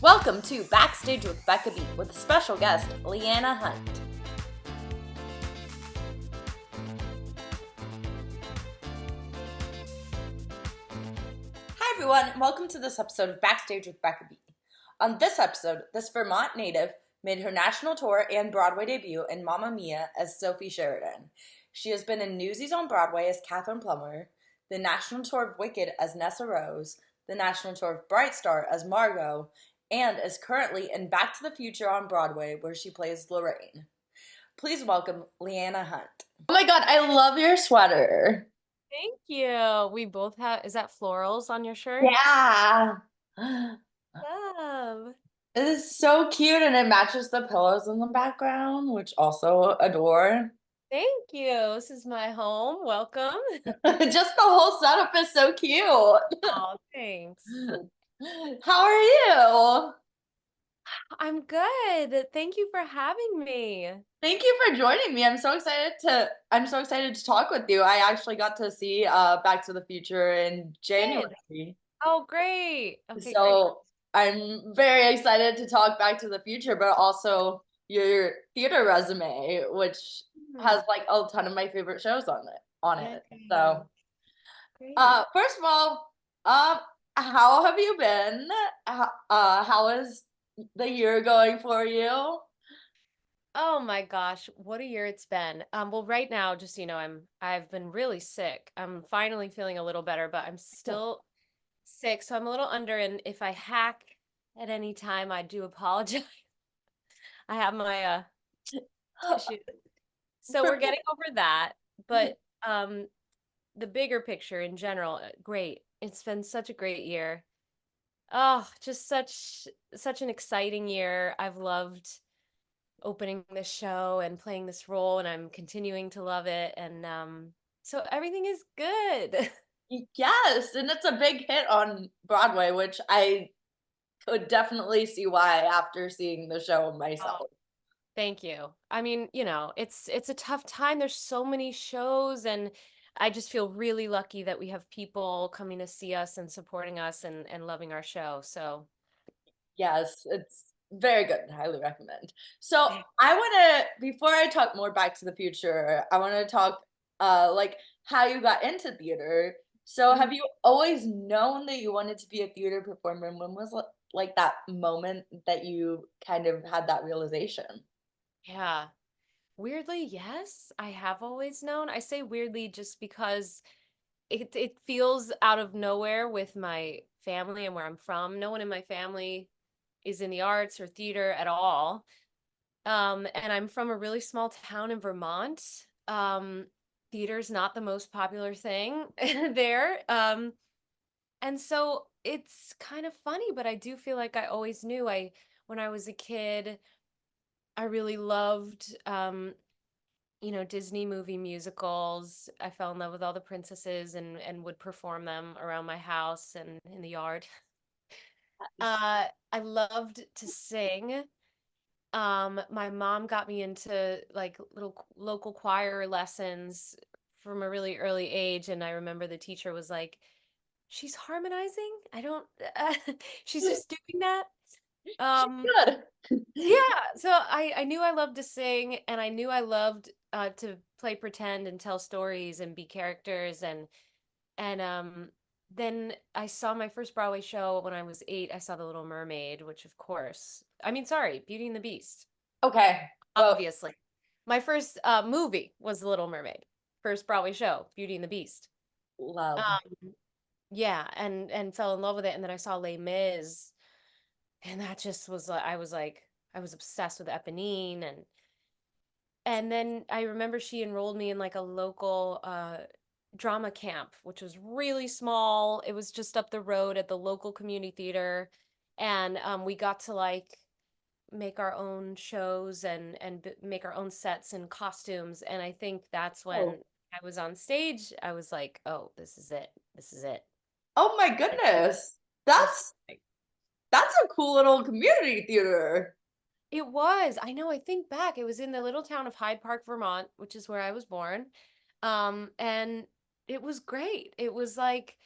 Welcome to Backstage with Becca B with a special guest, Liana Hunt. Hi everyone, welcome to this episode of Backstage with Becca B. On this episode, this Vermont native made her national tour and Broadway debut in Mamma Mia as Sophie Sheridan. She has been in Newsies on Broadway as Katherine Plumber, the national tour of Wicked as Nessarose, the national tour of Bright Star as Margo, and is currently in Back to the Future on Broadway, where she plays Lorraine. Please welcome Liana Hunt. Oh my god, I love your sweater. Thank you. We both have, is that florals on your shirt? Yeah. Love. It is so cute and it matches the pillows in the background, which also adore. Thank you. This is my home. Welcome. Just the whole setup is so cute. Oh, thanks. How are you? I'm good. Thank you for having me. Thank you for joining me. I'm so excited to talk with you. I actually got to see Back to the Future in January. Oh, great. Okay, great. So I'm very excited to talk Back to the Future, but also your theater resume, which has like a ton of my favorite shows on it. So Great. first of all, how have you been? How is the year going for you? Oh my gosh, what a year it's been. Well, right now, just I've been really sick. I'm finally feeling a little better, but I'm still sick, so I'm a little under, and if I hack at any time, I do apologize. I have my tissue. So we're getting over that, but the bigger picture in general, great. It's been such a great year. Oh, just such an exciting year. I've loved opening this show and playing this role, and I'm continuing to love it, and so everything is good. Yes, and it's a big hit on Broadway, which I could definitely see why after seeing the show myself. Oh, thank you. I mean, it's a tough time. There's so many shows, and I just feel really lucky that we have people coming to see us and supporting us and loving our show. So, Yes, it's very good. Highly recommend. So I want to, before I talk more Back to the Future, I want to talk like how you got into theater. So have you always known that you wanted to be a theater performer? And when was like that moment that you kind of had that realization? yeah. Weirdly, yes, I have always known. I say weirdly just because it feels out of nowhere with my family and where I'm from. No one in my family is in the arts or theater at all. And I'm from a really small town in Vermont. Theater's not the most popular thing there. And so it's kind of funny, but I do feel like I always knew. When I was a kid, I really loved Disney movie musicals. I fell in love with all the princesses and would perform them around my house and in the yard. I loved to sing. My mom got me into like little local choir lessons from a really early age, and I remember the teacher was like, "She's harmonizing. I don't. She's just doing that." Um, Good. yeah. So I knew I loved to sing, and I knew I loved to play pretend and tell stories and be characters, and then I saw my first Broadway show when I was 8. I saw The Little Mermaid, which of course, I mean, sorry, Beauty and the Beast. Okay. Well, Obviously. My first movie was The Little Mermaid. First Broadway show, Beauty and the Beast. love. Yeah, and fell in love with it. And then I saw Les Mis, and that just was I was obsessed with Eponine, and then I remember she enrolled me in like a local drama camp, which was really small. It was just up the road at the local community theater, and we got to like make our own shows and make our own sets and costumes. And I think that's when Oh. I was on stage, I was like, oh, this is it. This is it. Oh my goodness. It was That's like, that's a cool little community theater. it was. I know, I think back, it was in the little town of Hyde Park, Vermont, which is where I was born. And it was great. It was like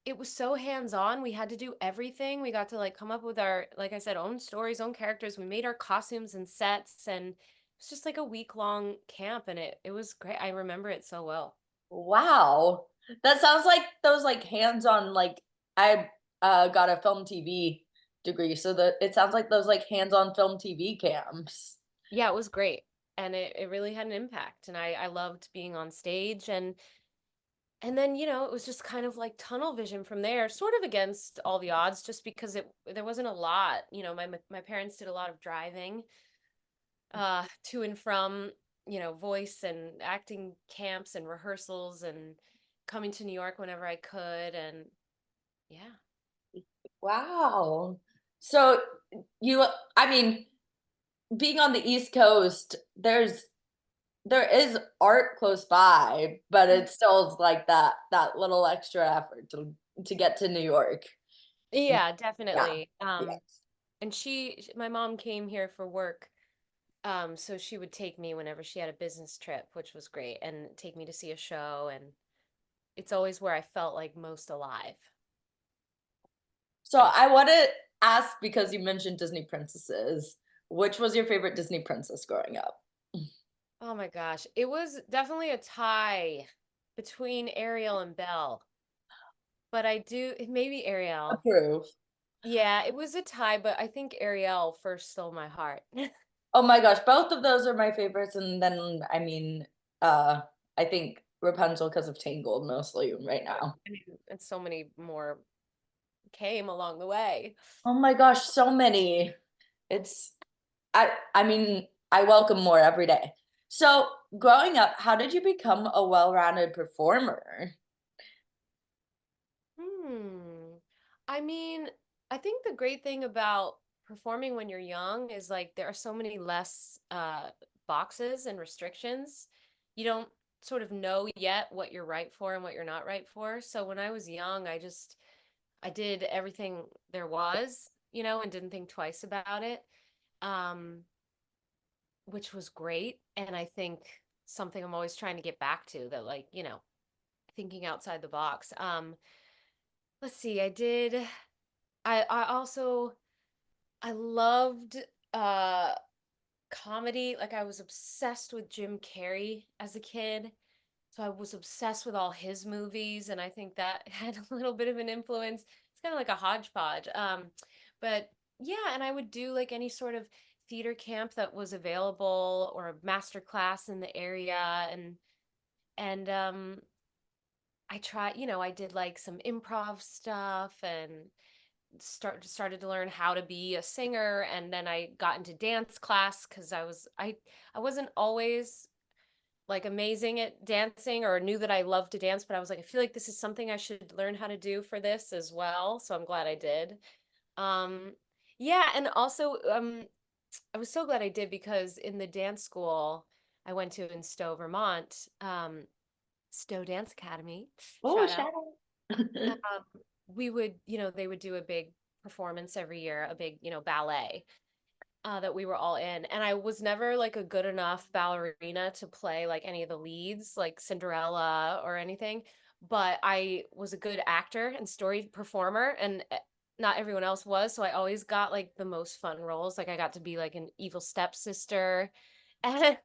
it was so hands-on. We had to do everything. We got to like come up with our, like I said, own stories, own characters. We made our costumes and sets, and it was just like a week-long camp, and it was great. I remember it so well. Wow. That sounds like those like hands-on like I got a film TV degree, so that it sounds like those like hands-on film TV camps. Yeah, it was great. And it really had an impact. And I loved being on stage, and then, it was just kind of like tunnel vision from there, sort of against all the odds, just because there wasn't a lot. My parents did a lot of driving to and from, voice and acting camps and rehearsals and coming to New York whenever I could. And yeah. Wow. So you, I mean, being on the East Coast, there is art close by, but it still is like that little extra effort to get to New York. Yeah, Yeah. definitely. Yeah. And my mom came here for work. So she would take me whenever she had a business trip, which was great, and take me to see a show. And it's always where I felt like most alive. So I want to ask because you mentioned Disney princesses. Which was your favorite Disney princess growing up? Oh my gosh. It was definitely a tie between Ariel and Belle, but maybe Ariel. Approve. Yeah, it was a tie, but I think Ariel first stole my heart. Oh my gosh, both of those are my favorites, and then I mean, uh, I think Rapunzel because of Tangled mostly right now. I mean, and so many more came along the way. Oh my gosh, so many. It's I mean, I welcome more every day. So, growing up, how did you become a well-rounded performer? Hmm. I mean, I think the great thing about performing when you're young is like there are so many less boxes and restrictions. You don't sort of know yet what you're right for and what you're not right for. So when I was young, I did everything there was, and didn't think twice about it. Um, which was great. And I think something I'm always trying to get back to, that like, thinking outside the box. Let's see, I also I loved uh comedy. Like I was obsessed with Jim Carrey as a kid. So I was obsessed with all his movies, and I think that had a little bit of an influence. It's kind of like a hodgepodge. But yeah, and I would do like any sort of theater camp that was available or a master class in the area, and I did like some improv stuff and started to learn how to be a singer, and then I got into dance class because I wasn't always like amazing at dancing or knew that I loved to dance, but I was like, I feel like this is something I should learn how to do for this as well. So I'm glad I did. Um, yeah, and also I was so glad I did because in the dance school I went to in Stow, Vermont, Stow Dance Academy, Oh, shout out. shadow. Um, they would do a big performance every year, a big, ballet that we were all in. And I was never like a good enough ballerina to play like any of the leads, like Cinderella or anything. But I was a good actor and story performer, and not everyone else was. So I always got like the most fun roles. Like I got to be like an evil stepsister. And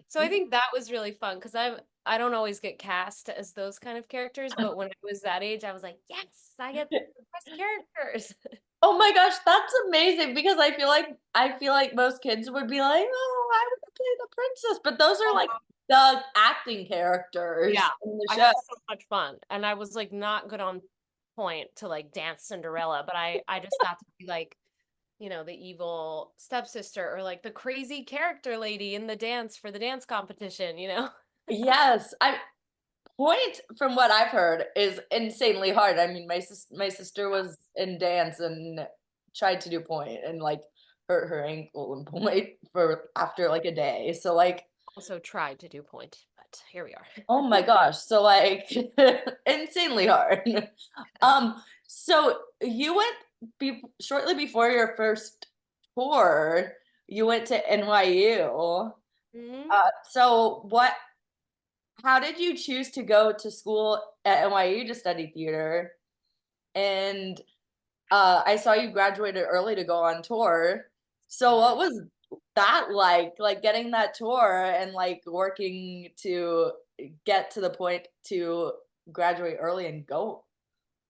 so I think that was really fun because I don't always get cast as those kind of characters, but when I was that age, I was like, yes, I get the best characters. Oh my gosh, that's amazing because I feel like most kids would be like, "Oh, I want to play the princess," but those are like the acting characters Yeah, in the I show. had so much fun, and I was like not good on point to like dance Cinderella, but I just got to be like, the evil stepsister or like the crazy character lady in the dance for the dance competition. Yes, I point from what I've heard is insanely hard. I mean, my sister was in dance and tried to do point and like hurt her ankle and point for after like a day. So like, Also tried to do point, but here we are. oh my gosh, so like insanely hard. So you went shortly before your first tour, you went to NYU. Mhm. So how did you choose to go to school at NYU to study theater? and I saw you graduated early to go on tour. So Yeah. what was that like? Like getting that tour and like working to get to the point to graduate early and go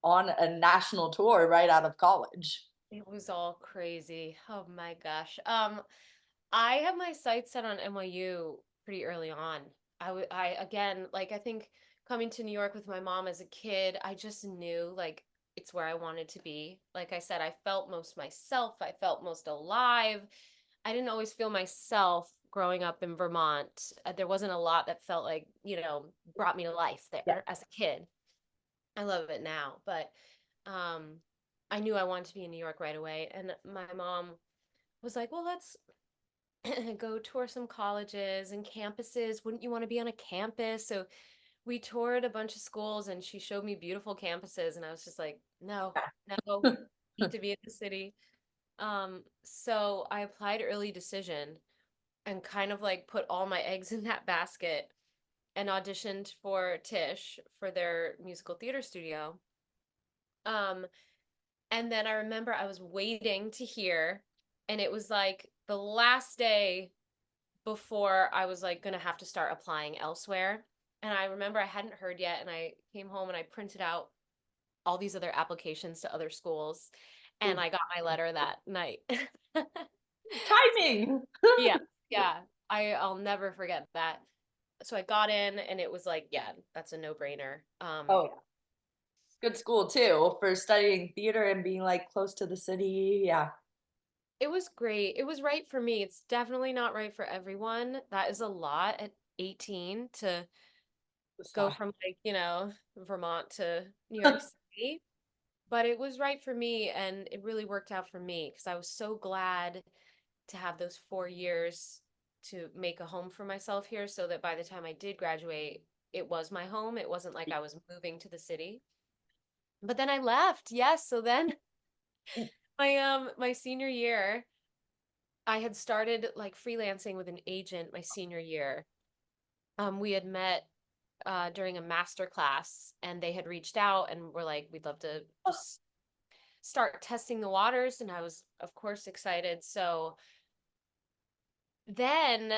on a national tour right out of college. It was all crazy. Oh my gosh. I had my sights set on NYU pretty early on. I again, like I think coming to New York with my mom as a kid, I just knew like it's where I wanted to be. Like I said, I felt most myself. I felt most alive. I didn't always feel myself growing up in Vermont. There wasn't a lot that felt like, brought me to life Yeah. there as a kid. I love it now, but um I knew I wanted to be in New York right away. And my mom was like, well, let's go tour some colleges and campuses. Wouldn't you want to be on a campus? So we toured a bunch of schools and she showed me beautiful campuses. And I was just like, no, no, need to be in the city. So I applied early decision and kind of like put all my eggs in that basket and auditioned for Tisch for their musical theater studio. Um, and then I remember I was waiting to hear, and it was like the last day before I was like gonna have to start applying elsewhere. And I remember I hadn't heard yet, and I came home and I printed out all these other applications to other schools, and Ooh, I got my letter that night. timing. Yeah, yeah. I'll never forget that. So I got in and it was like, yeah, that's a no-brainer. Oh yeah. Good school too for studying theater and being like close to the city. Yeah. It was great. It was right for me. It's definitely not right for everyone. That is a lot at 18 to go So, from like, Vermont to New York City. But it was right for me and it really worked out for me because I was so glad to have those 4 years to make a home for myself here so that by the time I did graduate, it was my home. It wasn't like I was moving to the city. But then I left. Yes, so then my senior year, I had started like freelancing with an agent my senior year. We had met during a master class and they had reached out and were like, we'd love to just start testing the waters. And I was, of course, excited. So then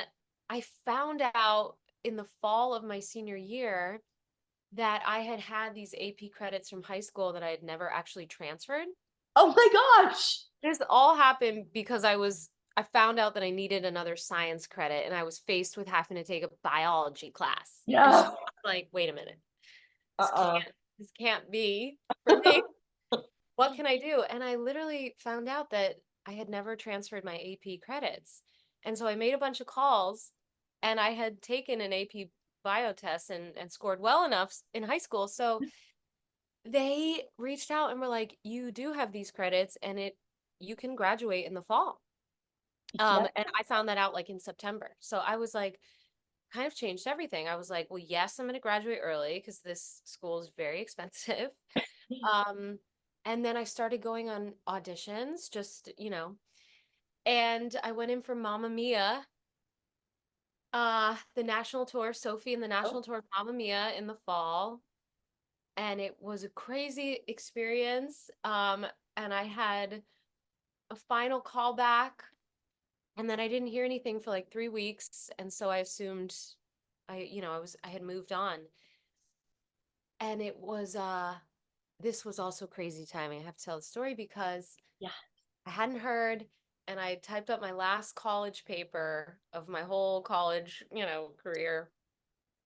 I found out in the fall of my senior year that I had had these AP credits from high school that I had never actually transferred. oh my gosh. This all happened because I found out that I needed another science credit and I was faced with having to take a biology class. And so I Yeah. was like, wait a minute. This Uh-uh. can't this can't be for me. What can I do? And I literally found out that I had never transferred my AP credits. And so I made a bunch of calls and I had taken an AP bio test and scored well enough in high school. So they reached out and were like, you do have these credits and you can graduate in the fall. Yeah. And I found that out like in September. So I was like, kind of changed everything. I was like, well, yes, I'm going to graduate early because this school is very expensive. Um, and then I started going on auditions, just, and I went in for Mamma Mia, the national tour, Sophie and the Oh, national tour of Mamma Mia in the fall. And it was a crazy experience. And I had a final callback, and then I didn't hear anything for like 3 weeks. And so I assumed I had moved on. And this was also crazy timing. I have to tell the story because yeah. I hadn't heard and I typed up my last college paper of my whole college, career.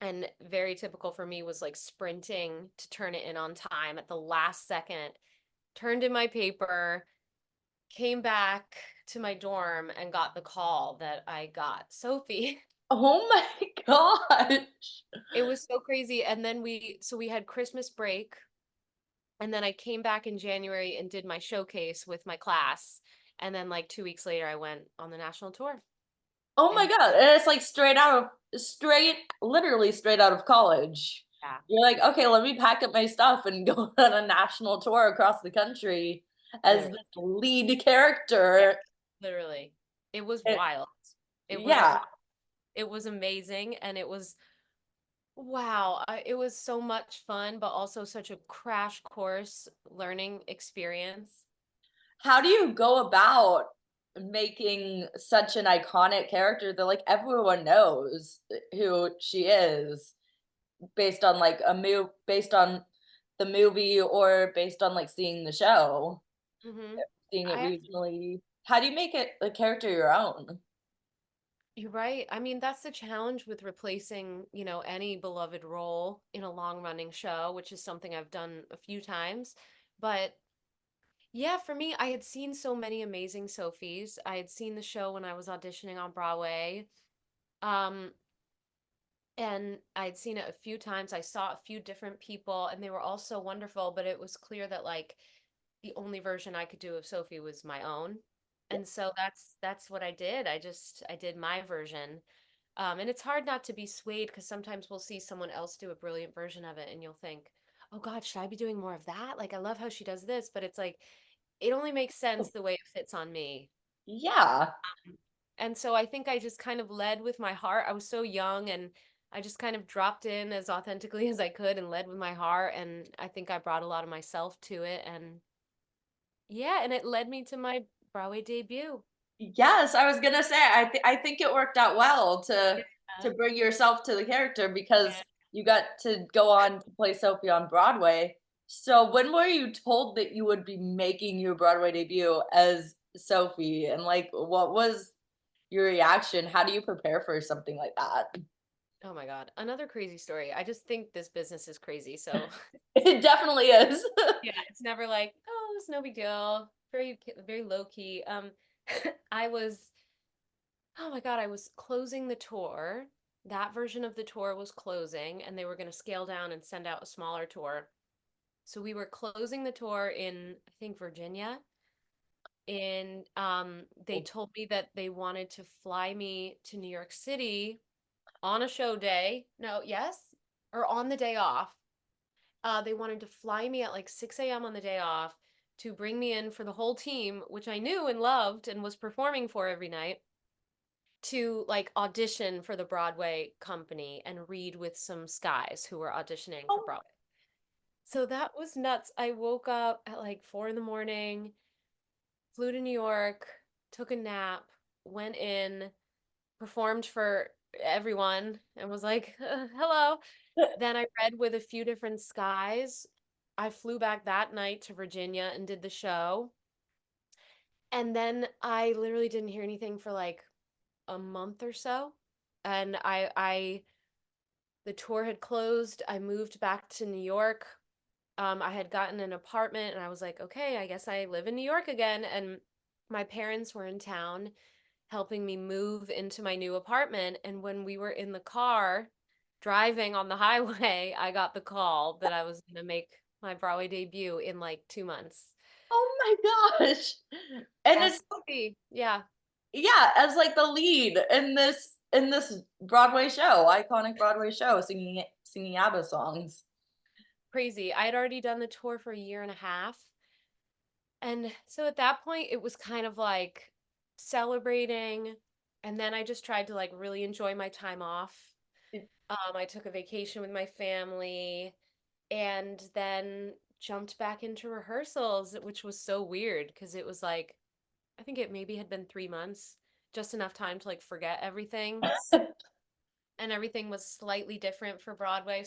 And very typical for me was like sprinting to turn it in on time at the last second. Turned in my paper, came back to my dorm and got the call that I got Sophie. Oh my gosh. It was so crazy. And then we had Christmas break. And then I came back in January and did my showcase with my class. And then like 2 weeks later, I went on the national tour. Oh my And God. And it's like literally straight out of college. yeah, You're like, okay, let me pack up my stuff and go on a national tour across the country as the literally, lead yeah, character. literally, it was It, wild. It was yeah. it was amazing, and it was Wow, it was so much fun, but also such a crash course learning experience. How do you go about making such an iconic character that like everyone knows who she is based on like based on the movie or based on like seeing the show, Hmm. seeing it I have, regionally? How do you make it a character your own? you're right. I mean, that's the challenge with replacing, any beloved role in a long running show, which is something I've done a few times. But yeah, for me, I had seen so many amazing Sophies. I had seen the show when I was auditioning on Broadway. Um, and I'd seen it a few times. I saw a few different people, and they were all so wonderful, but it was clear that like the only version I could do of Sophie was my own. Yeah. And so that's what I did. I did my version. And it's hard not to be swayed because sometimes we'll see someone else do a brilliant version of it and you'll think, "Oh God, should I be doing more of that? Like I love how she does this," but it's like it only makes sense the way it fits on me. Yeah. And so I think I just kind of led with my heart. I was so young and I just kind of dropped in as authentically as I could and led with my heart. And I think I brought a lot of myself to it. And yeah, and it led me to my Broadway debut. Yes, I was gonna say I think it worked out well to Yeah. bring yourself to the character because Yeah. you got to go on to play Sophie on Broadway. So when were you told that you would be making your Broadway debut as Sophie? And like what was your reaction? How do you prepare for something like that? Oh my God. Another crazy story. I just think this business is crazy. So It definitely is. yeah, it's never like, oh, it's no big deal. Very low key. I was Oh my God, I was closing the tour. That version of the tour was closing, and they were going to scale down and send out a smaller tour. So we were closing the tour in, I think, Virginia. And they told me that they wanted to fly me to New York City on a show day. No, yes, or on the day off. They wanted to fly me at like 6 a.m. on the day off to bring me in for the whole team, which I knew and loved and was performing for every night, to like audition for the Broadway company and read with some guys who were auditioning for Oh, Broadway. So that was nuts. I woke up at like 4 in the morning, flew to New York, took a nap, went in, performed for everyone, and was like, hello. Then I read with a few different skies. I flew back that night to Virginia and did the show. And then I literally didn't hear anything for like a month or so. And the tour had closed. I moved back to New York. I had gotten an apartment and I was like, okay, I guess I live in New York again. And my parents were in town helping me move into my new apartment. And when we were in the car driving on the highway, I got the call that I was going to make my Broadway debut in like 2 months. oh my gosh. And it's As Sophie, yeah, yeah, as like the lead in this Broadway show, iconic Broadway show, singing ABBA songs. crazy. I had already done the tour for a year and a half. And so at that point, it was kind of like celebrating. And then I just tried to like really enjoy my time off. I took a vacation with my family and then jumped back into rehearsals, which was so weird because it was like, I think it maybe had been 3 months, just enough time to like forget everything. And everything was slightly different for Broadway.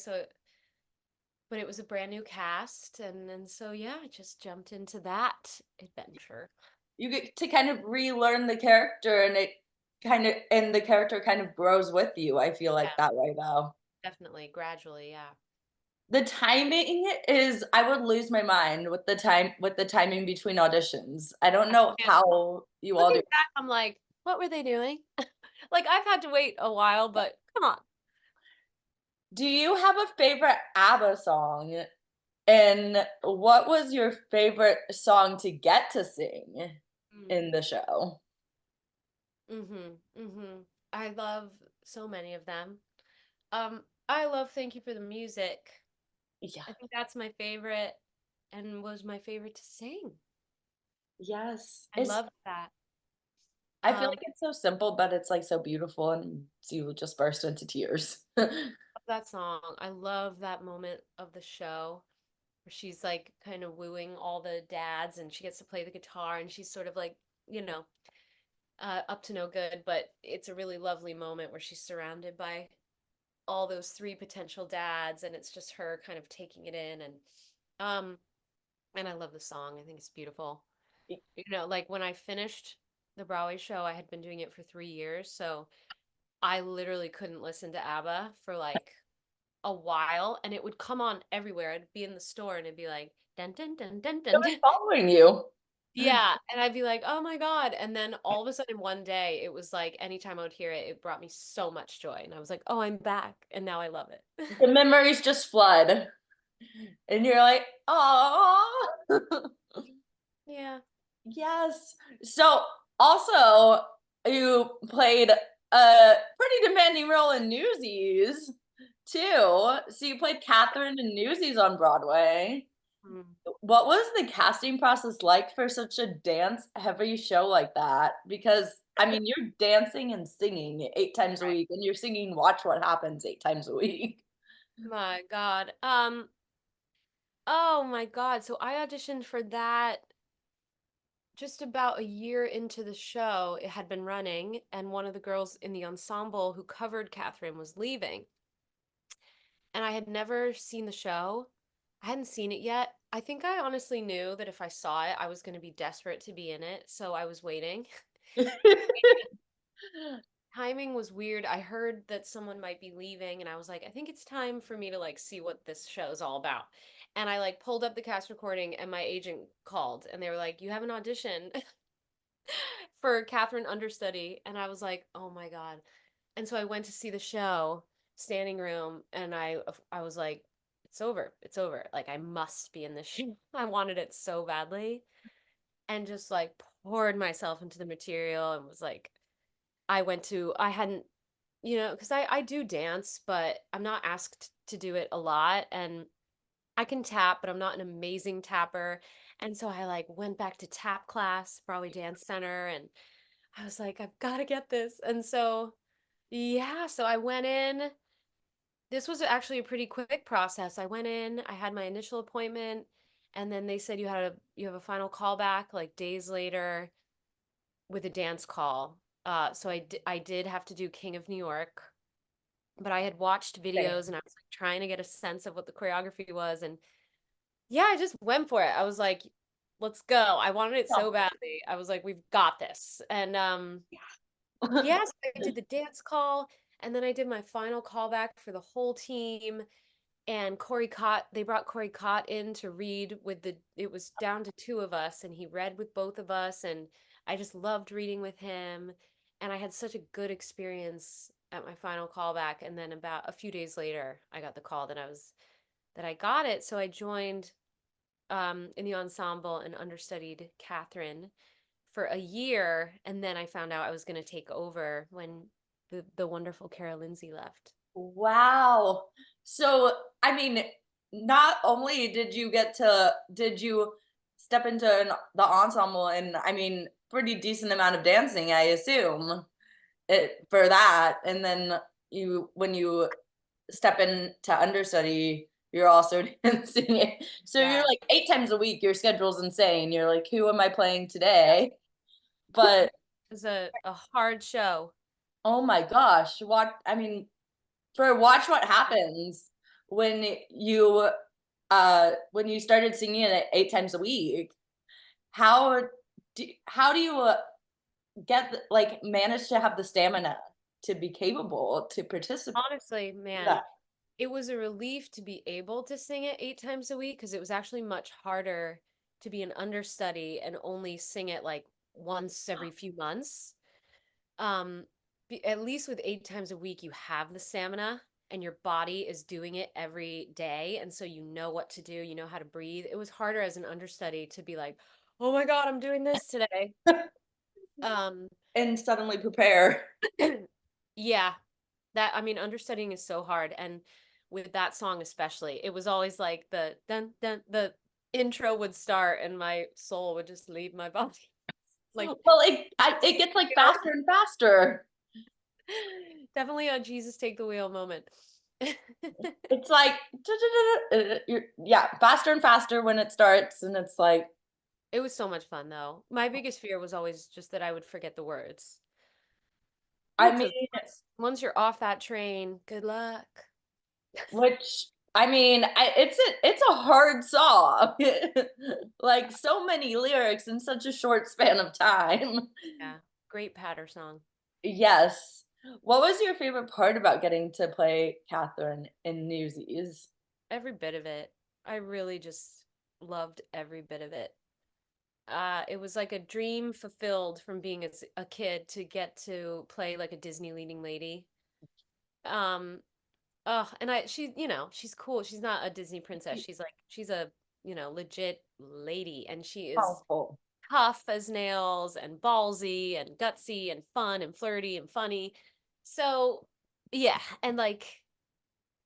But it was a brand new cast. And so, yeah, I just jumped into that adventure. You get to kind of relearn the character and the character kind of grows with you. I feel Yeah, like that way though. definitely, gradually, yeah. The timing is I would lose my mind with the timing between auditions. I don't know Yeah. how you all Looking do. back, I'm like, what were they doing? Like, I've had to wait a while, but come on. Do you have a favorite ABBA song? And what was your favorite song to get to sing Mm. in the show? I love so many of them. I love Thank You for the Music. Yeah. I think that's my favorite and was my favorite to sing. Yes. I loved that. I feel Um, like it's so simple, but it's like so beautiful and you just burst into tears. that song. I love that moment of the show where she's like kind of wooing all the dads and she gets to play the guitar and she's sort of like, you know, up to no good, but it's a really lovely moment where she's surrounded by all those three potential dads and it's just her kind of taking it in um and I love the song. I think it's beautiful. You know, like when I finished the Broadway show, I had been doing it for 3 years, so I literally couldn't listen to ABBA for like a while, and it would come on everywhere. I'd be in the store and it'd be like dun dun dun dun I dun was dun. following you. Yeah, and I'd be like, "Oh my God." And then all of a sudden one day it was like anytime I would hear it, it brought me so much joy. And I was like, "Oh, I'm back." And now I love it. The memories just flood. And you're like, oh. Yeah. Yes. So also you played a pretty demanding role in Newsies too. So you played Katherine in Newsies on Broadway. Mm. What was the casting process like for such a dance heavy show like that? Because I mean, you're dancing and singing 8 times a Right. week, and you're singing Watch What Happens 8 times a week. My God. Oh my God. So I auditioned for that just about a year into the show. It had been running, and one of the girls in the ensemble who covered Catherine was leaving. And I had never seen the show. I hadn't seen it yet. I think I honestly knew that if I saw it, I was going to be desperate to be in it. So I was waiting. Timing was weird. I heard that someone might be leaving, and I was like, I think it's time for me to like see what this show is all about. And I like pulled up the cast recording, and my agent called, and they were like, "You have an audition for Catherine understudy." And I was like, "Oh my God." And so I went to see the show, standing room, and I was like, "It's over. It's over. Like I must be in this show." I wanted it so badly, and just like poured myself into the material and was like, I hadn't, you know, because I do dance, but I'm not asked to do it a lot, and I can tap, but I'm not an amazing tapper. And so I like went back to tap class, Broadway Dance Center, and I was like, I've got to get this. And so, yeah, so I went in. This was actually a pretty quick process. I went in, I had my initial appointment, and then they said you have a final callback like days later with a dance call. So I did have to do King of New York, but I had watched Okay. videos and I was like trying to get a sense of what the choreography was, and yeah, I just went for it. I was like, let's go. I wanted it so badly. I was like, we've got this. And yes, I did the dance call, and then I did my final callback for the whole team. And they brought Corey Cott in to read it was down to two of us, and he read with both of us. And I just loved reading with him. And I had such a good experience at my final callback. And then about a few days later, I got the call that I got it. So I joined in the ensemble and understudied Catherine for a year. And then I found out I was going to take over when the wonderful Cara Lindsay left. Wow. So, I mean, not only did you step into the ensemble and I mean, pretty decent amount of dancing, I assume, for that. And then when you step into understudy, you're also dancing it. So you're Yeah. like 8 times a week, your schedule's insane. You're like, who am I playing Yeah. today? But It was a hard show. oh my gosh, I mean, for Watch What Happens when when you started singing it 8 times a week, how do you like manage to have the stamina to be capable to participate? Honestly, man, Yeah. it was a relief to be able to sing it 8 times a week because it was actually much harder to be an understudy and only sing it like once every few months. Um, at least with 8 times a week, you have the stamina and your body is doing it every day. And so you know what to do, you know how to breathe. It was harder as an understudy to be like, oh my God, I'm doing this today. Um, And suddenly prepare. yeah, I mean, understudying is so hard. And with that song especially, it was always like the intro would start and my soul would just leave my body. Like, Well, it gets like faster and faster. definitely a Jesus take the wheel moment. It's like, yeah, faster and faster when it starts, and it's like, It was so much fun though. My biggest fear was always just that I would forget the words. I Ooh, mean, 'cause once you're off that train, good luck. which I mean, it's a hard song. Like so many lyrics in such a short span of time. Yeah, great patter song. Yes. What was your favorite part about getting to play Catherine in Newsies? Every bit of it. I really just loved every bit of it. It was like a dream fulfilled from being a kid to get to play like a Disney leading lady. Um, oh, and she's cool. She's not a Disney princess. She's a, legit lady, and she is Powerful. tough as nails and ballsy and gutsy and fun and flirty and funny. So, yeah, and like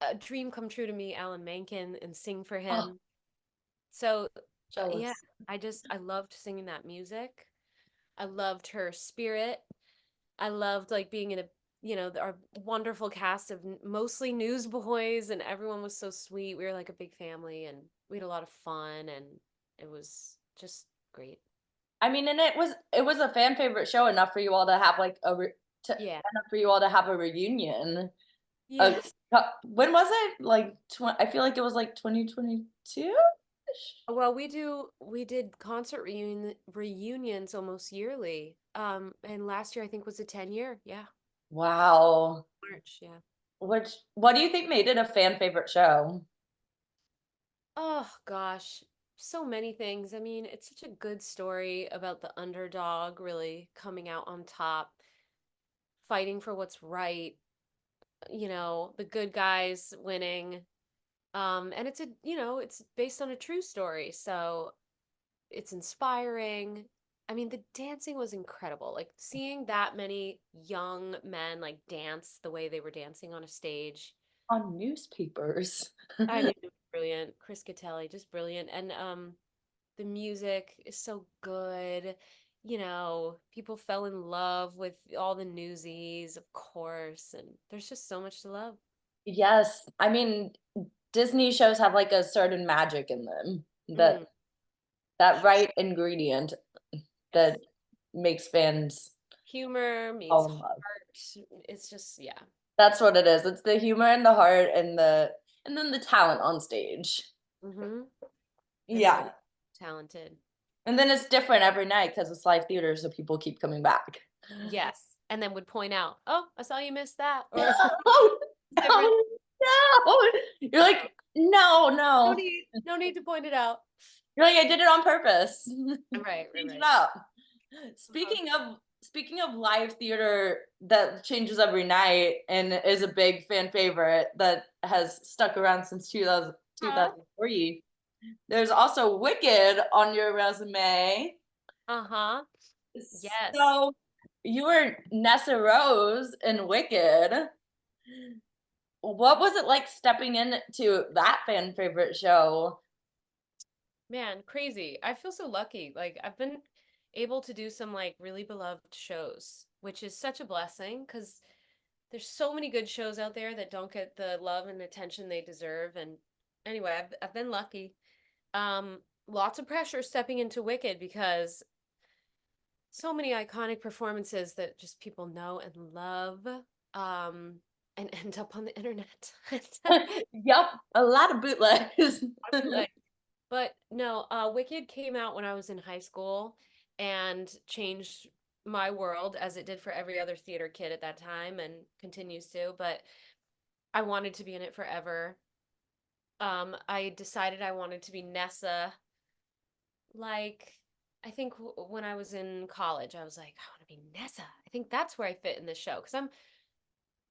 a dream come true to me, Alan Menken, and sing for Oh, him. So, yeah, jealous. I loved singing that music. I loved her spirit. I loved like being in our wonderful cast of mostly newsboys, and everyone was so sweet. We were like a big family, and we had a lot of fun, and it was just great. I mean, and it was a fan favorite show enough for you all to have like Yeah. enough for you all to have a reunion. Uh, Yes. when was it? Like I feel like it was like 2022. Well, we did concert reunions almost yearly. And last year I think was a 10 year. Yeah. Wow. March, yeah. What do you think made it a fan favorite show? Oh gosh, so many things. I mean, it's such a good story about the underdog really coming out on top, fighting for what's right, the good guys winning. And it's based on a true story, so it's inspiring. I mean, the dancing was incredible. Like seeing that many young men like dance the way they were dancing on a stage. On newspapers. I mean, it was brilliant. Chris Catelli, just brilliant. And the music is so good. People fell in love with all the Newsies, of course, and there's just so much to love. Yes, I mean, Disney shows have like a certain magic in them that Mm, that right ingredient yes. that makes fans Humor meets fall in love. heart. It's just, yeah. That's what it is. It's the humor and the heart and then the talent on stage. Mm-hmm. Yeah. Everybody talented. And then it's different every night because it's live theater, so people keep coming back. Yes. And then would point out, oh, I saw you missed that. Or Oh, different. no, no. You're like, no, No no. need. No need to point it out. You're like, I did it on purpose. Right, right, Change it right. up. Uh-huh. Speaking of live theater that changes every night and is a big fan favorite that has stuck around since 2003. There's also Wicked on your resume. Uh-huh. Yes. So you were Nessarose in Wicked. What was it like stepping into that fan favorite show? Man, crazy. I feel so lucky. Like I've been able to do some like really beloved shows, which is such a blessing because there's so many good shows out there that don't get the love and attention they deserve. And anyway, I've been lucky. Lots of pressure stepping into Wicked because so many iconic performances that just people know and love, and end up on the internet. Yep, a lot of bootlegs. Like, but no, Wicked came out when I was in high school and changed my world as it did for every other theater kid at that time and continues to. But I wanted to be in it forever. I decided I wanted to be Nessa. Like, I think when I was in college, I was like, I want to be Nessa. I think that's where I fit in this show because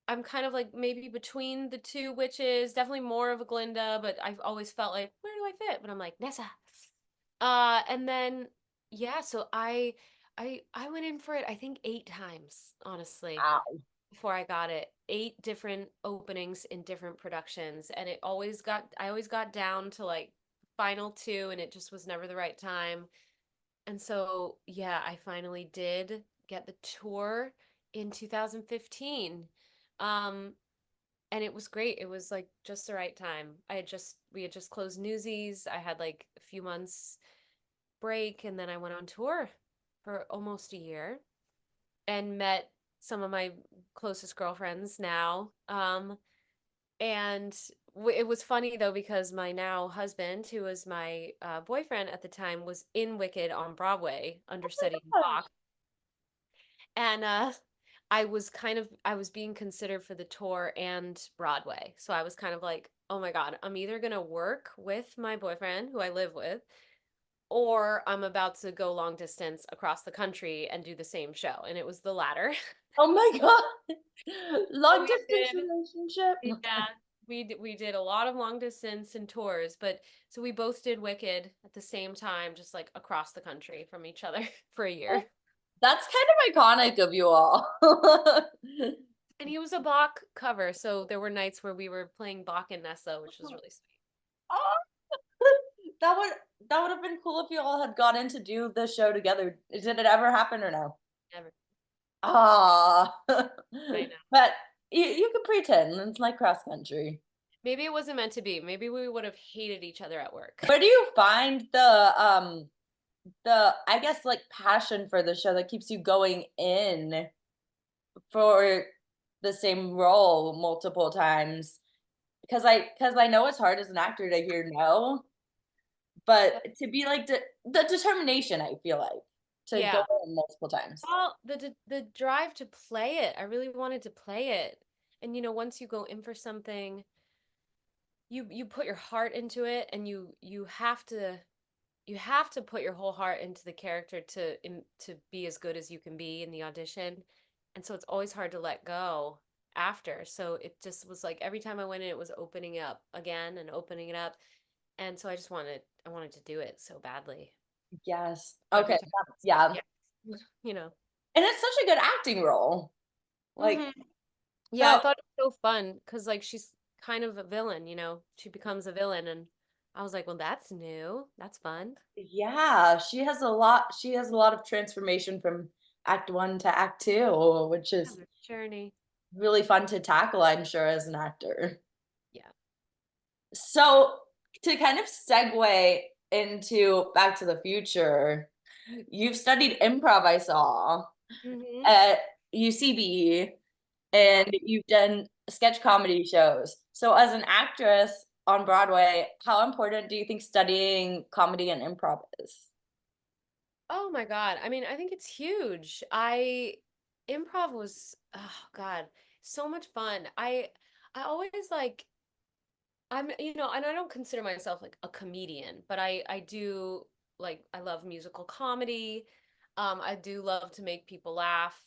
I'm kind of like maybe between the two witches, definitely more of a Glinda, but I've always felt like, where do I fit? But I'm like, Nessa. And then yeah, so I went in for it I think 8 times, honestly, Wow. before I got it. 8 different openings in different productions, and I always got down to like final two, and it just was never the right time. And so yeah, I finally did get the tour in 2015. Um and it was great. It was like just the right time. We had just closed Newsies. I had like a few months break, and then I went on tour for almost a year and met some of my closest girlfriends now. And it was funny though because my now husband, who was my boyfriend at the time, was in Wicked on Broadway, understudying Gosh. Bach, and I was being considered for the tour and Broadway, so I was kind of like, oh my God, I'm either gonna work with my boyfriend, who I live with, or I'm about to go long distance across the country and do the same show, and it was the latter. Oh my God. So Long we distance did. relationship. Yeah, we did a lot of long distance and tours, but so we both did Wicked at the same time, just like across the country from each other for a year. That's kind of iconic of you all. And he was a Bach cover, so there were nights where we were playing Bach and Nessa, which was really sweet. Oh, that would that would have been cool if you all had gotten to do the show together. Did it ever happen or no? Never. Ah, I know. but you can pretend it's like cross country. Maybe it wasn't meant to be. Maybe we would have hated each other at work. Where do you find the I guess like passion for the show that keeps you going in for the same role multiple times? Because I know it's hard as an actor to hear no, but to be like the determination, I feel like, to go Yeah. in multiple times. Well, the drive to play it, I really wanted to play it. And once you go in for something, you put your heart into it, and you have to put your whole heart into the character to be as good as you can be in the audition. And so it's always hard to let go after. So it just was like every time I went in, it was opening up again and opening it up. And so I wanted to do it so badly. Yes. Every Okay. time I was like, Yeah. yeah, you know. And it's such a good acting role. Like, hmm Yeah, I so thought it was so fun because like she's kind of a villain, she becomes a villain, and I was like, well, that's new. That's fun. yeah, she has a lot of transformation from act one to act two, which Yeah, is the journey. really fun to tackle, I'm sure, as an actor. Yeah. So to kind of segue into Back to the Future, you've studied improv, I saw, hmm at UCB, Yeah. and you've done sketch comedy shows. So as an actress on Broadway, how important do you think studying comedy and improv is? Oh my God. I mean, I think it's huge. Improv was, oh God, so much fun. I always like, and I don't consider myself like a comedian, but I do like, I love musical comedy. I do love to make people laugh.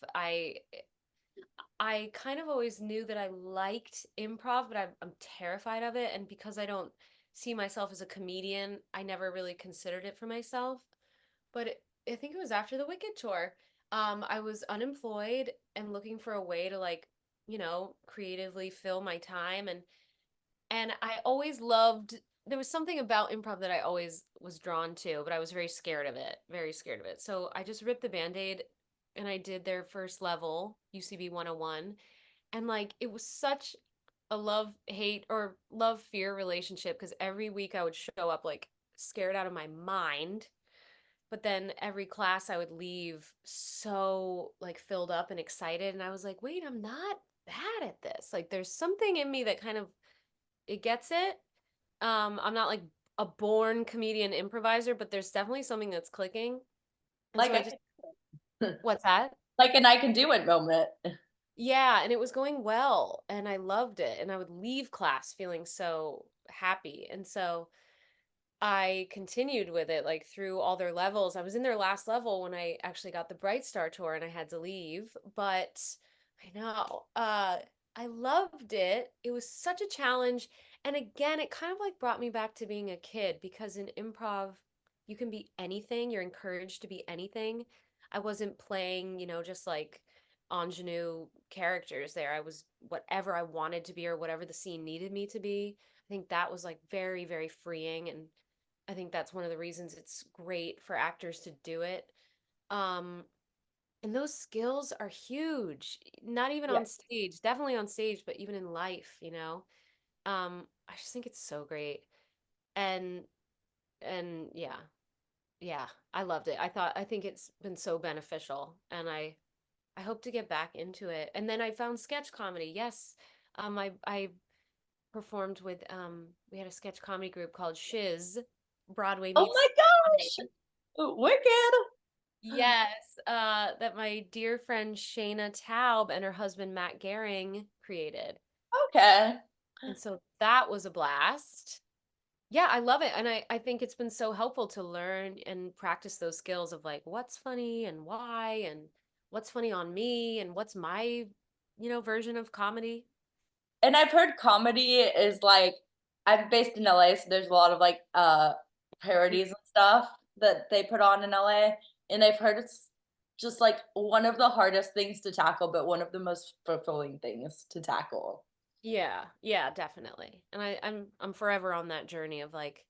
I kind of always knew that I liked improv, but I'm terrified of it. And because I don't see myself as a comedian, I never really considered it for myself. But I think it was after the Wicked tour. I was unemployed and looking for a way to like, creatively fill my time, and I always loved there was something about improv that I always was drawn to, but I was very scared of it, very scared of it. So I just ripped the band-aid and I did their first level, UCB 101, and like it was such a love hate or love fear relationship because every week I would show up like scared out of my mind, but then every class I would leave so like filled up and excited, and I was like, wait, I'm not bad at this. Like there's something in me that kind of it gets it. I'm not like a born comedian improviser, but there's definitely something that's clicking. And Like so I just what's that? like an I can do it moment. Yeah, and it was going well and I loved it, and I would leave class feeling so happy. And so I continued with it like through all their levels. I was in their last level when I actually got the Bright Star tour and I had to leave, but I know I loved it. It was such a challenge. And again, it kind of like brought me back to being a kid because in improv, you can be anything. You're encouraged to be anything. I wasn't playing, just like ingenue characters there. I was whatever I wanted to be or whatever the scene needed me to be. I think that was like very, very freeing, and I think that's one of the reasons it's great for actors to do it. Um, And those skills are huge. Not even Yeah. on stage, definitely on stage, but even in life, I just think it's so great. And yeah, yeah, I loved it. I think it's been so beneficial, and I hope to get back into it. And then I found sketch comedy. Yes. I performed with we had a sketch comedy group called Shiz, Broadway Oh meets my gosh. comedy. Wicked. Yes, that my dear friend Shayna Taub and her husband Matt Gehring created. Okay. And so that was a blast. Yeah, I love it. And I think it's been so helpful to learn and practice those skills of like what's funny and why and what's funny on me and what's my, version of comedy. And I've heard comedy is like, I'm based in LA, so there's a lot of like parodies and stuff that they put on in LA. And I've heard it's just like one of the hardest things to tackle, but one of the most fulfilling things to tackle. Yeah, yeah, definitely. And I'm forever on that journey of like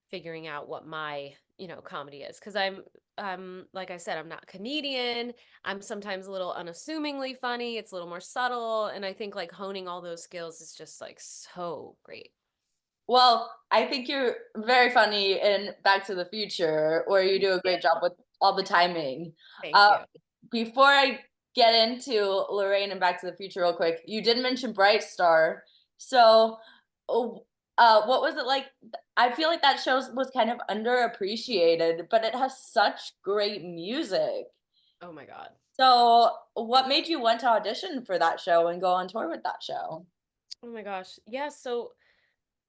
figuring out what my, comedy is. Because I'm like I said, I'm not a comedian. I'm sometimes a little unassumingly funny. It's a little more subtle. And I think like honing all those skills is just like so great. Well, I think you're very funny in Back to the Future, where you do a great job with all the timing. Thank Uh, you. Before I get into Lorraine and Back to the Future real quick, you did mention Bright Star. So, oh, what was it like? I feel like that show was kind of underappreciated, but it has such great music. Oh my God. So, what made you want to audition for that show and go on tour with that show? Oh my gosh. Yeah, so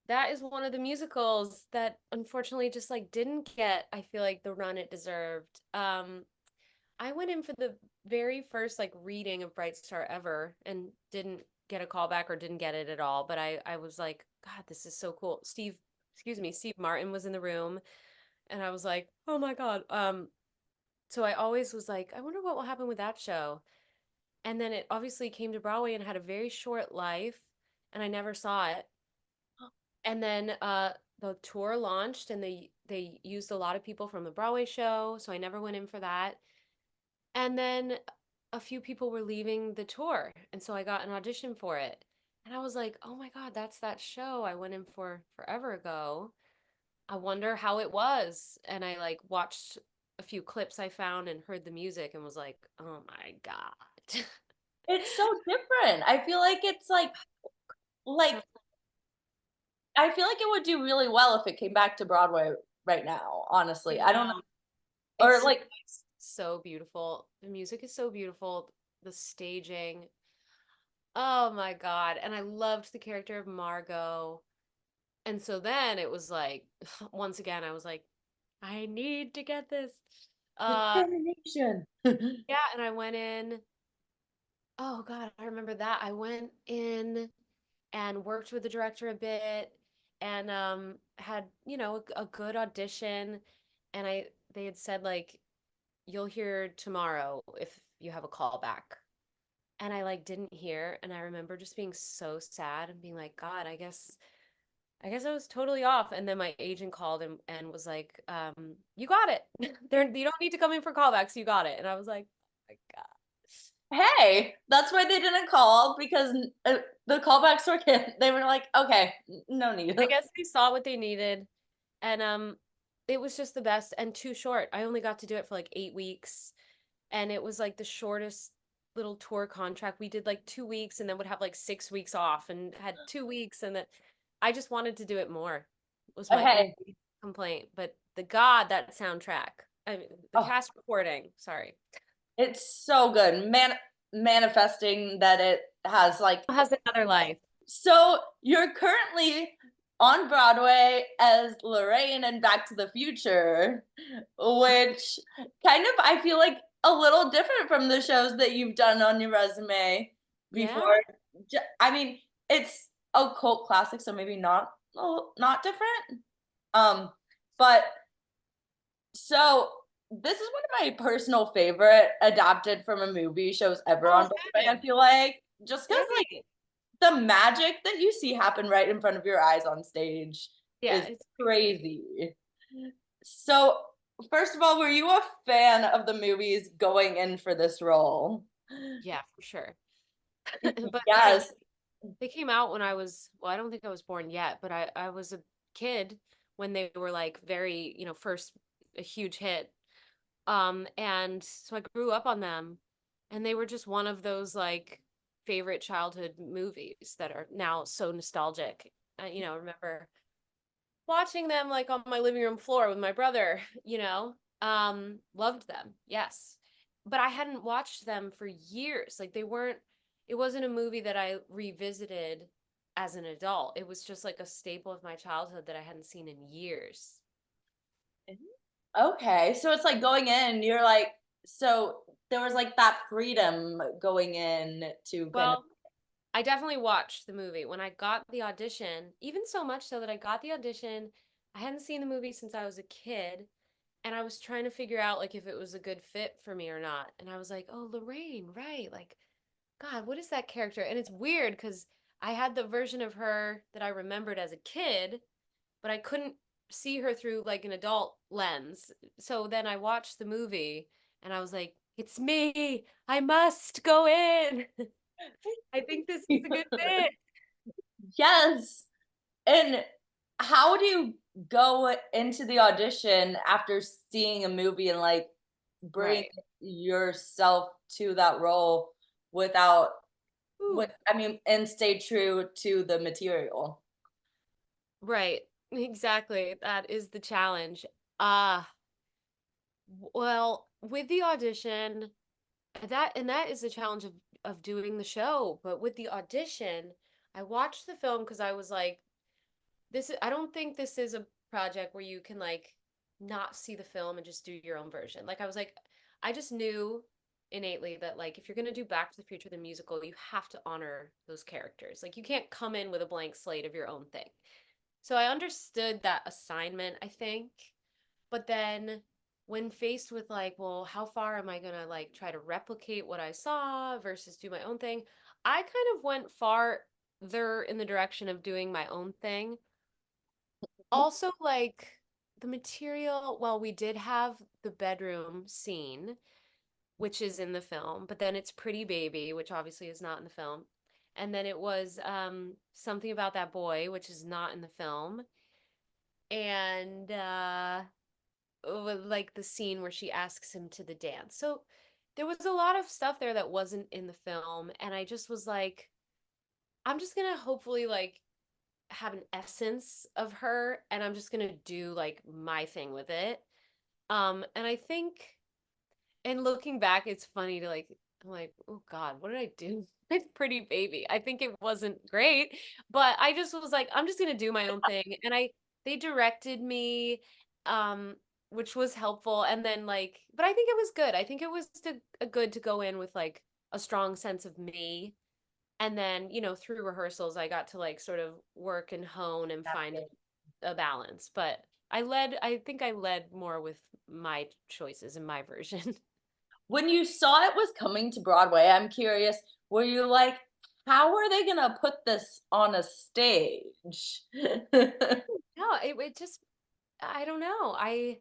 that is one of the musicals that unfortunately just like didn't get, I feel like, the run it deserved. I went in for the very first like reading of Bright Star ever and didn't get a call back or didn't get it at all. But I was like, God, this is so cool. Steve Martin was in the room, and I was like, oh my God. So I always was like, I wonder what will happen with that show. And then it obviously came to Broadway and had a very short life, and I never saw it. And then the tour launched, and they used a lot of people from the Broadway show, so I never went in for that. And then a few people were leaving the tour, and so I got an audition for it. And I was like, "Oh my God, that's that show I went in for forever ago. I wonder how it was." And I like watched a few clips I found and heard the music and was like, "Oh my God." It's so different. I feel like it's like So I feel like it would do really well if it came back to Broadway right now, honestly. I I don't know. know. Or It's like, so beautiful. The music is so beautiful. The staging. Oh my God. And I loved the character of Margot. And so then it was like, once again, I was like, I need to get this. Uh, determination. yeah, and I went in. Oh God, I remember that. I went in and worked with the director a bit and had, a good audition. And they had said like, you'll hear tomorrow if you have a call back. And I like didn't hear. And I remember just being so sad and being like, God, I guess I was totally off. And then my agent called and was like, you got it. You don't need to come in for callbacks. You got it. And I was like, oh my God. Hey, that's why they didn't call because the callbacks were they were like, okay, no need. I guess they saw what they needed. And it was just the best and too short. I only got to do it for like 8 weeks. And it was like the shortest little tour contract. We did like 2 weeks and then would have like 6 weeks off and had 2 weeks. And then I just wanted to do it more, was my Hey, only complaint. But the God, that soundtrack. I mean, the oh, cast recording, sorry. it's so good. Manifesting that it has like, Has another life. so you're currently on Broadway as Lorraine and Back to the Future, which kind of I feel like a little different from the shows that you've done on your resume Yeah. before. I mean, it's a cult classic, so maybe not different. Um, but so this is one of my personal favorite adapted from a movie shows ever Oh, on Broadway, I good. feel like. Just because like Yay. the magic that you see happen right in front of your eyes on stage Yeah, is it's crazy. crazy. So first of all, were you a fan of the movies going in for this role? Yeah, for sure. But Yes. they came out when I was, well, I don't think I was born yet, but I was a kid when they were like very, first a huge hit. And so I grew up on them, and they were just one of those like favorite childhood movies that are now so nostalgic. I remember watching them like on my living room floor with my brother, loved them. Yes. But I hadn't watched them for years. Like it wasn't a movie that I revisited as an adult. It was just like a staple of my childhood that I hadn't seen in years. Okay. So it's like going in, you're like, so there was like that freedom going in to kind of. Well, I definitely watched the movie when I got the audition, even so much so that I got the audition. I hadn't seen the movie since I was a kid, and I was trying to figure out like if it was a good fit for me or not. And I was like, "Oh, Lorraine, right. Like, God, what is that character?" And it's weird because I had the version of her that I remembered as a kid, but I couldn't see her through like an adult lens. So then I watched the movie and I was like, "It's me. I must go in. I think this is a good fit." Yes. And how do you go into the audition after seeing a movie and like bring Right. yourself to that role without Ooh. and stay true to the material? Right. Exactly. That is the challenge. Uh well, with the audition, that is the challenge of doing the show, but with the audition, I watched the film because I was like, I don't think this is a project where you can like not see the film and just do your own version. Like I was like, I just knew innately that like if you're going to do Back to the Future the musical, you have to honor those characters. Like you can't come in with a blank slate of your own thing. So I understood that assignment, I think. But then when faced with like, well, how far am I going to like try to replicate what I saw versus do my own thing? I kind of went farther in the direction of doing my own thing. Also, like the material, well, we did have the bedroom scene, which is in the film, but then it's Pretty Baby, which obviously is not in the film. And then it was something about that boy, which is not in the film. And like the scene where she asks him to the dance. So there was a lot of stuff there that wasn't in the film, and I just was like, I'm just gonna hopefully like have an essence of her, and I'm just gonna do like my thing with it. And I think, and looking back, it's funny to like, I'm like, oh God, what did I do with Pretty Baby? I think it wasn't great, but I just was like, I'm just gonna do my own thing. And they directed me, um, which was helpful. And then like, but I think it was good. I think it was good to go in with like a strong sense of me. And then, through rehearsals, I got to like sort of work and hone and find a balance. But I think I led more with my choices in my version. When you saw it was coming to Broadway, I'm curious, were you like, how are they gonna put this on a stage? No, it just I don't know. I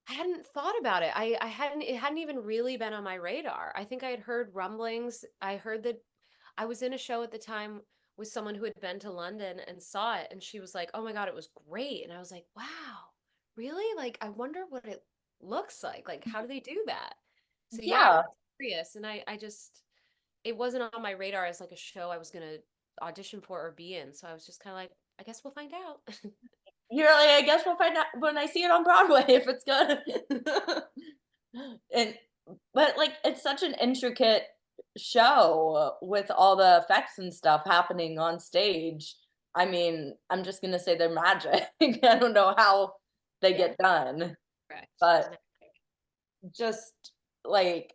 hadn't thought about it. I hadn't it hadn't even really been on my radar. I think I had heard rumblings. I heard that I was in a show at the time with someone who had been to London and saw it, and she was like, "Oh my God, it was great." And I was like, "Wow, really? Like I wonder what it looks like. Like how do they do that?" So yeah, I Yeah. was curious, and I just it wasn't on my radar as like a show I was gonna audition for or be in. So I was just kind of like, I guess we'll find out. You're like, I guess we'll find out when I see it on Broadway if it's good. And but like it's such an intricate show with all the effects and stuff happening on stage. I mean, I'm just gonna say they're magic. I don't know how they Yeah, get done, correct. but just like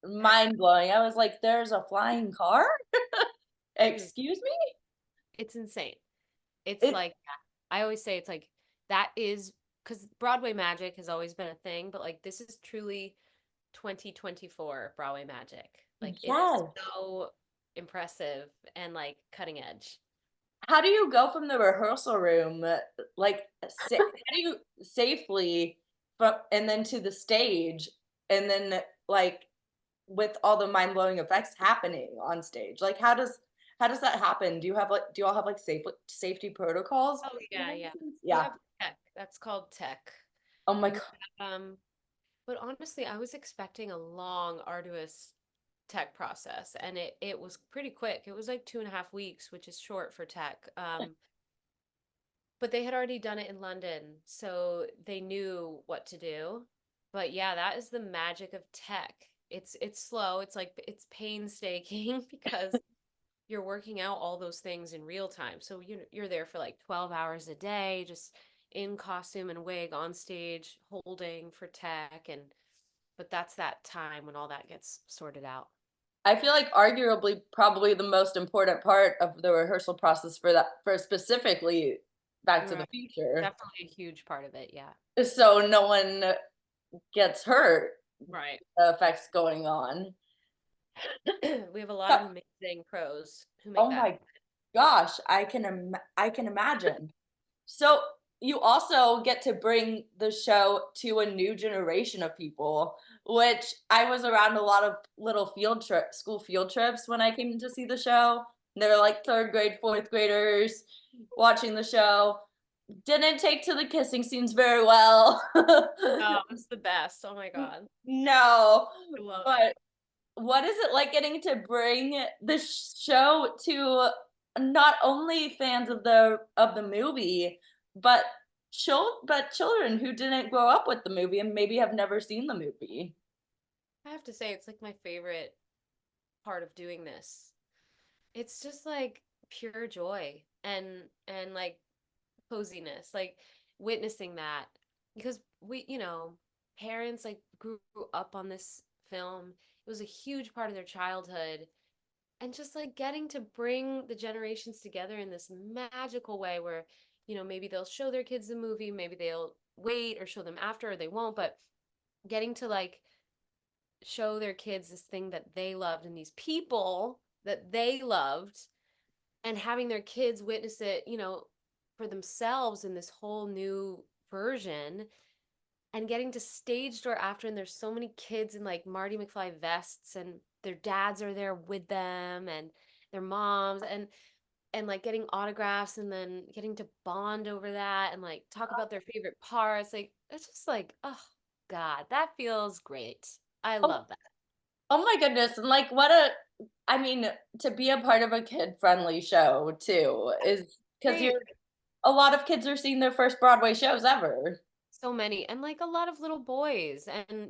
mind blowing. I was like, there's a flying car? Mhm. Excuse me? It's insane. It's It like I always say it's like that is because Broadway magic has always been a thing, but like this is truly 2024 Broadway magic. Like it's yes. so impressive and like cutting edge. How do you go from the rehearsal room, like, how do you safely and then to the stage, and then like with all the mind-blowing effects happening on stage. Like how does that happen? Do you all have like safety protocols? Oh yeah, yeah. We Yeah. have tech. That's called tech. Oh my And god. but honestly, I was expecting a long, arduous tech process, and it was pretty quick. It was like 2.5 weeks, which is short for tech. But they had already done it in London, so they knew what to do. But yeah, that is the magic of tech. It's slow. It's like it's painstaking because you're working out all those things in real time. So you're there for like 12 hours a day, just in costume and wig on stage, holding for tech, and but that's that time when all that gets sorted out. I feel like arguably probably the most important part of the rehearsal process for specifically Back to the Right. Future. Definitely a huge part of it, yeah. So no one gets hurt, Right. the effects going on. We have a lot So- of amazing pros who make Oh that. my gosh, I can imagine. So you also get to bring the show to a new generation of people, which I was around a lot of little school field trips when I came to see the show. They were like third grade, fourth graders watching the show. Didn't take to the kissing scenes very well. Oh, it's the best. Oh my God. No, I love it. but what is it like getting to bring the show to not only fans of the movie, but children who didn't grow up with the movie and maybe have never seen the movie? I have to say, it's like my favorite part of doing this. It's just like pure joy and like coziness, like witnessing that because parents like grew up on this film. It was a huge part of their childhood, and just like getting to bring the generations together in this magical way where maybe they'll show their kids the movie, maybe they'll wait or show them after, or they won't, but getting to like show their kids this thing that they loved and these people that they loved, and having their kids witness it, for themselves in this whole new version, and getting to stage door after, and there's so many kids in like Marty McFly vests, and their dads are there with them, and their moms, and like getting autographs, and then getting to bond over that and like talk about their favorite parts. Like it's just like, oh God, that feels great. I Oh, love that. oh my goodness. And like I mean, to be a part of a kid-friendly show too is because Great. a lot of kids are seeing their first Broadway shows ever. So many, and like a lot of little boys, and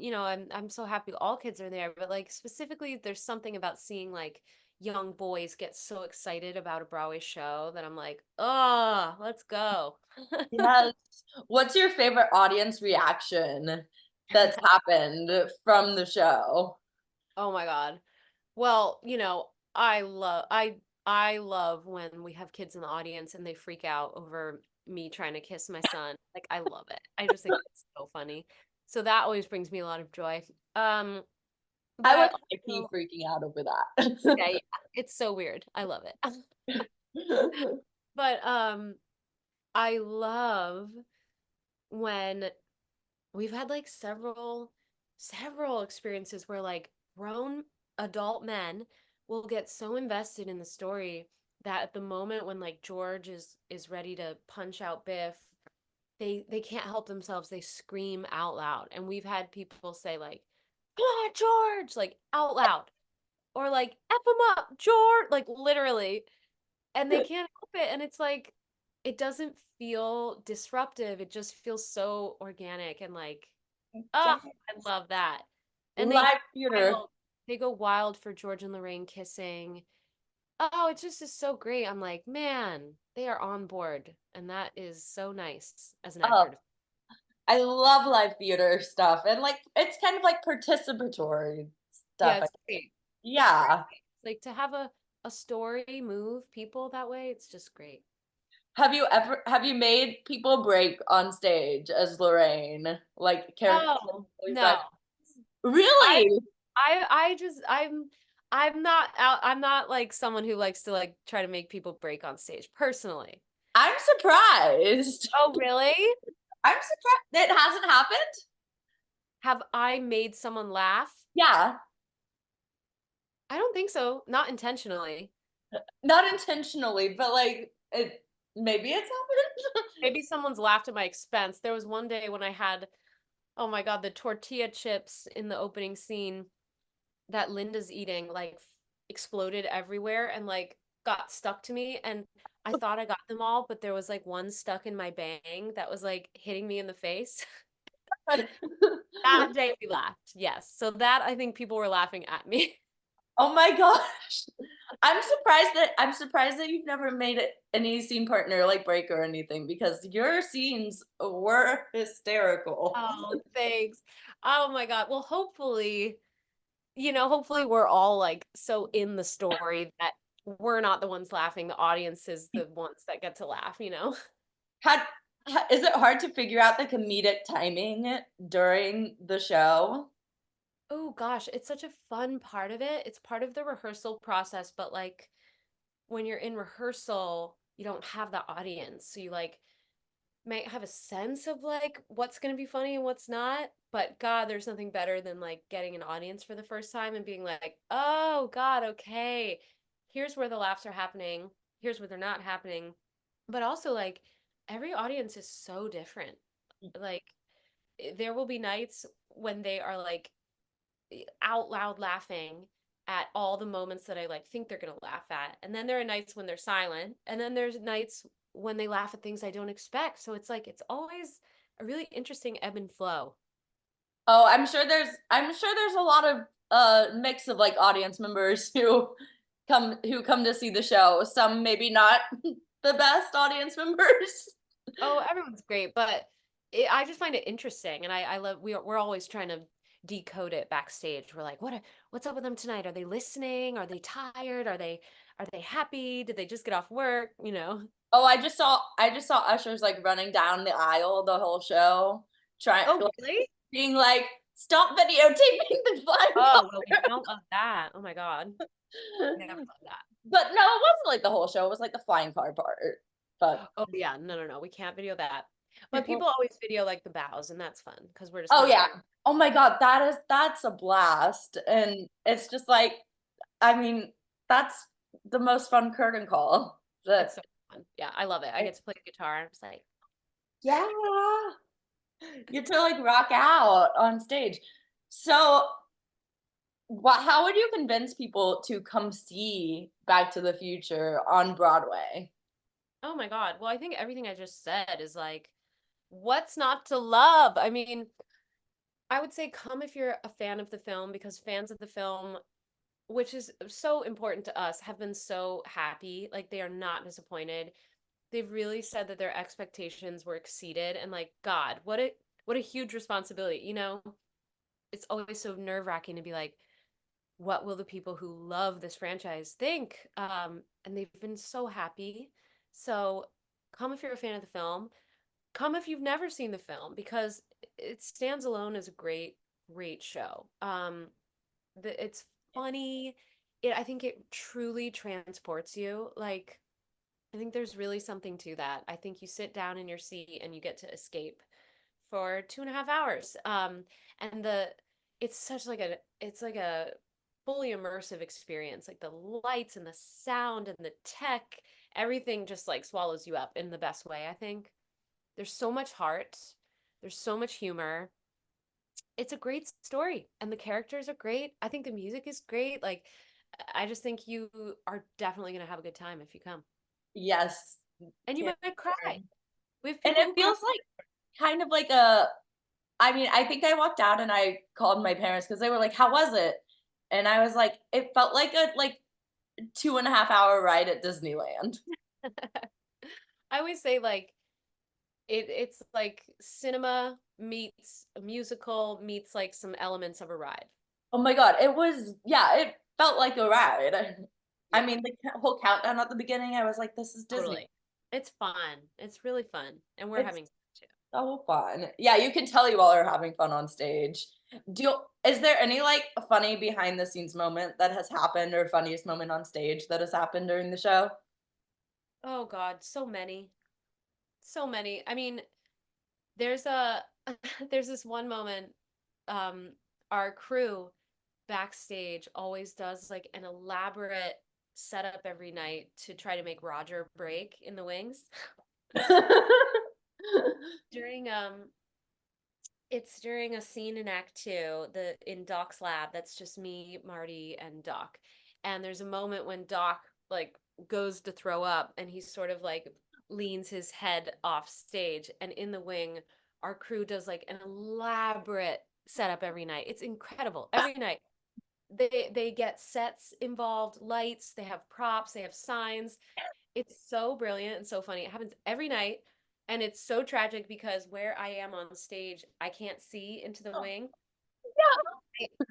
I'm so happy all kids are there, but like specifically there's something about seeing like young boys get so excited about a Broadway show that I'm like, oh, let's go. Yes. What's your favorite audience reaction that's happened from the show? Oh my God. Well, I love when we have kids in the audience and they freak out over me trying to kiss my son. Like I love it. I just think it's so funny. So that always brings me a lot of joy. But I I would like you also, freaking out over that. yeah, yeah, it's so weird. I love it. But I love when we've had like several experiences where like grown adult men will get so invested in the story that at the moment when like George is ready to punch out Biff, they can't help themselves. They scream out loud. And we've had people say like, "Come on, George!" like out loud. Or like, "F him up, George!" like literally. And they can't help it. And it's like it doesn't feel disruptive. It just feels so organic and like, oh, Yes. I love that. And Live theater. wild. They go wild for George and Lorraine kissing. Oh, it just is so great. I'm like, man, they are on board. And that is so nice as an Oh, actor. I love live theater stuff and like it's kind of like participatory Yeah, stuff. it's great. It's great. Yeah. Like to have a story move people that way, it's just great. Have you made people break on stage as Lorraine? Like characters No, always no. done? I Really? I just I'm not out, I'm not like someone who likes to like try to make people break on stage personally. I'm surprised. Oh, really? I'm surprised it hasn't happened. Have I made someone laugh? Yeah, I don't think so. Not intentionally. not intentionally, but like maybe it's happened. Maybe someone's laughed at my expense. There was one day when I had, oh my God, the tortilla chips in the opening scene that Linda's eating like exploded everywhere and like got stuck to me. And I thought I got them all, but there was like one stuck in my bang that was like hitting me in the face. That day we laughed. Yes. So that I think people were laughing at me. Oh my gosh. I'm surprised that you've never made it any scene partner like break or anything because your scenes were hysterical. Oh, thanks. Oh my God. Well, hopefully, hopefully we're all like so in the story that we're not the ones laughing. The audience is the ones that get to laugh. How, is it hard to figure out the comedic timing during the show? Oh gosh, it's such a fun part of it. It's part of the rehearsal process, but like when you're in rehearsal, you don't have the audience. So you like might have a sense of like what's going to be funny and what's not, but God, there's nothing better than like getting an audience for the first time and being like, "Oh God, okay. Here's where the laughs are happening. Here's where they're not happening." But also like every audience is so different. Like there will be nights when they are like out loud laughing at all the moments that I like think they're gonna laugh at. And then there are nights when they're silent. And then there's nights when they laugh at things I don't expect. So it's like it's always a really interesting ebb and flow. Oh, I'm sure there's a lot of mix of like audience members who come to see the show. Some maybe not the best audience members. Oh, everyone's great, but I just find it interesting, and I love we're always trying to decode it backstage. We're like, what's up with them tonight? Are they listening? Are they tired? Are they happy? Did they just get off work? Oh, I just saw ushers like running down the aisle the whole show, trying Oh, like, really? being like, "Stop videotaping the flying Oh, well, we car." don't love that. Oh my God. Never love that. But no, it wasn't like the whole show. It was like the flying car part. But Oh yeah, no, no, no. We can't video that. But people, people always video like the bows, and that's fun because we're just oh kind of yeah, like, oh my God, that's a blast, and it's just like, I mean, that's the most fun curtain call. it's That so fun. Yeah, I love it. I get to play the guitar. I'm just like, yeah, you get to like rock out on stage. So what how would you convince people to come see Back to the Future on Broadway? oh my God. Well, I think everything I just said is like, what's not to love? I mean, I would say come if you're a fan of the film because fans of the film, which is so important to us, have been so happy. Like they are not disappointed. They've really said that their expectations were exceeded and like, God, what a huge responsibility. It's always so nerve-wracking to be like, what will the people who love this franchise think? And they've been so happy. So come if you're a fan of the film. Come if you've never seen the film because it stands alone as a great, great show. It's funny. I think it truly transports you. Like, I think there's really something to that. I think you sit down in your seat and you get to escape for 2.5 hours. And it's such like it's like a fully immersive experience. Like the lights and the sound and the tech, everything just like swallows you up in the best way, I think. There's so much heart. There's so much humor. It's a great story and the characters are great. I think the music is great. Like I just think you are definitely going to have a good time if you come. Yes. And you Can't might cry. We have and people it who cry. feels like kind of like a I mean, I think I walked out and I called my parents because they were like, "How was it?" And I was like, "It felt like a 2.5 hour ride at Disneyland." I always say like it's like cinema meets a musical meets like some elements of a ride. Oh my God, it was yeah, it felt like a ride. I Yeah, mean, the whole countdown at the beginning, I was like, "This is Disney." totally. It's fun. It's really fun. And we're It's having fun too. so fun. Yeah, you can tell you all are having fun on stage. Is there any like funny behind the scenes moment that has happened or funniest moment on stage that has happened during the show? Oh God, so many. So many. I mean, there's a there's this one moment. our crew backstage always does like an elaborate setup every night to try to make Roger break in the wings. During it's during a scene in Act 2, in Doc's lab, that's just me, Marty, and Doc. And there's a moment when Doc like goes to throw up and he sort of like leans his head off stage, and in the wing, our crew does like an elaborate setup every night. It's incredible. Every night. They get sets involved, lights, they have props, they have signs. It's so brilliant and so funny. It happens every night. And it's so tragic because where I am on stage, I can't see into the wing.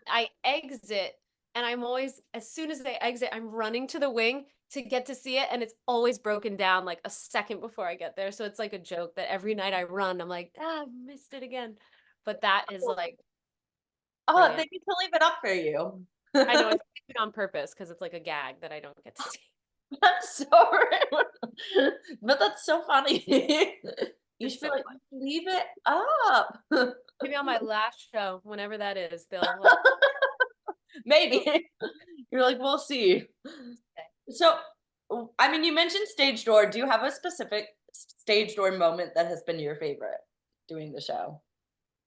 I exit, and I'm always, as soon as they exit, I'm running to the wing to get to see it. And it's always broken down like a second before I get there. So it's like a joke that every night I run, I'm like, I missed it again. But that is like, Oh, they brilliant. need to leave it up for you. I know it's on purpose because it's like a gag that I don't get to see. That's so rude. But that's so funny. You It's should be so like, fun. leave it up. Maybe on my last show, whenever that is, they'll Maybe. You're like, we'll see. So, I mean, you mentioned stage door. Do you have a specific stage door moment that has been your favorite doing the show?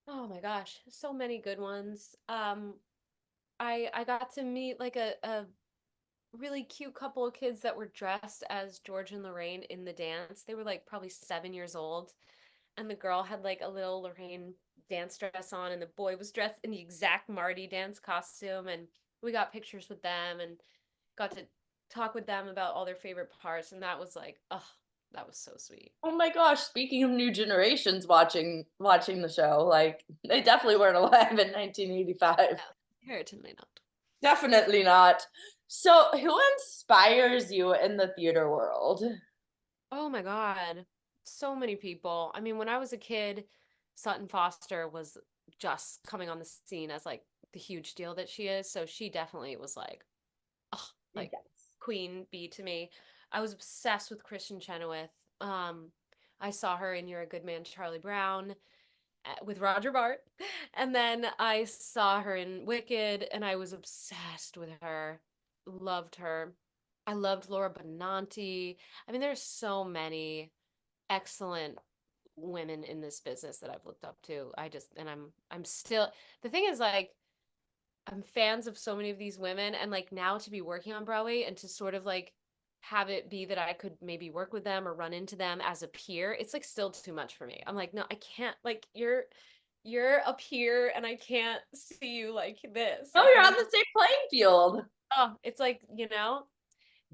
Oh my gosh, so many good ones. I got to meet like a really cute couple of kids that were dressed as George and Lorraine in the dance. They were like probably 7 years old, and the girl had like a little Lorraine dance dress on, and the boy was dressed in the exact Marty dance costume. And we got pictures with them and got to talk with them about all their favorite parts. And that was like, oh, that was so sweet. Oh my gosh, speaking of new generations watching the show, like they definitely weren't alive in 1985. No, certainly not. Definitely not. So, who inspires you in the theater world? Oh my God. So many people. I mean, when I was a kid, Sutton Foster was just coming on the scene as like the huge deal that she is. So she definitely was oh, like Yes. queen bee to me. I was obsessed with Kristen Chenoweth. Um, I saw her in You're a Good Man, Charlie Brown with Roger Bart. And then I saw her in Wicked and I was obsessed with her. Loved her. I loved Laura Benanti. I mean, there's so many excellent women in this business that I've looked up to. And I'm still, the thing is like, I'm fans of so many of these women, and like now to be working on Broadway and to sort of like have it be that I could maybe work with them or run into them as a peer, it's like still too much for me. I'm like, no, I can't, like you're a peer and I can't see you like this. Oh, Like you're I on need, the same playing field. oh, it's like,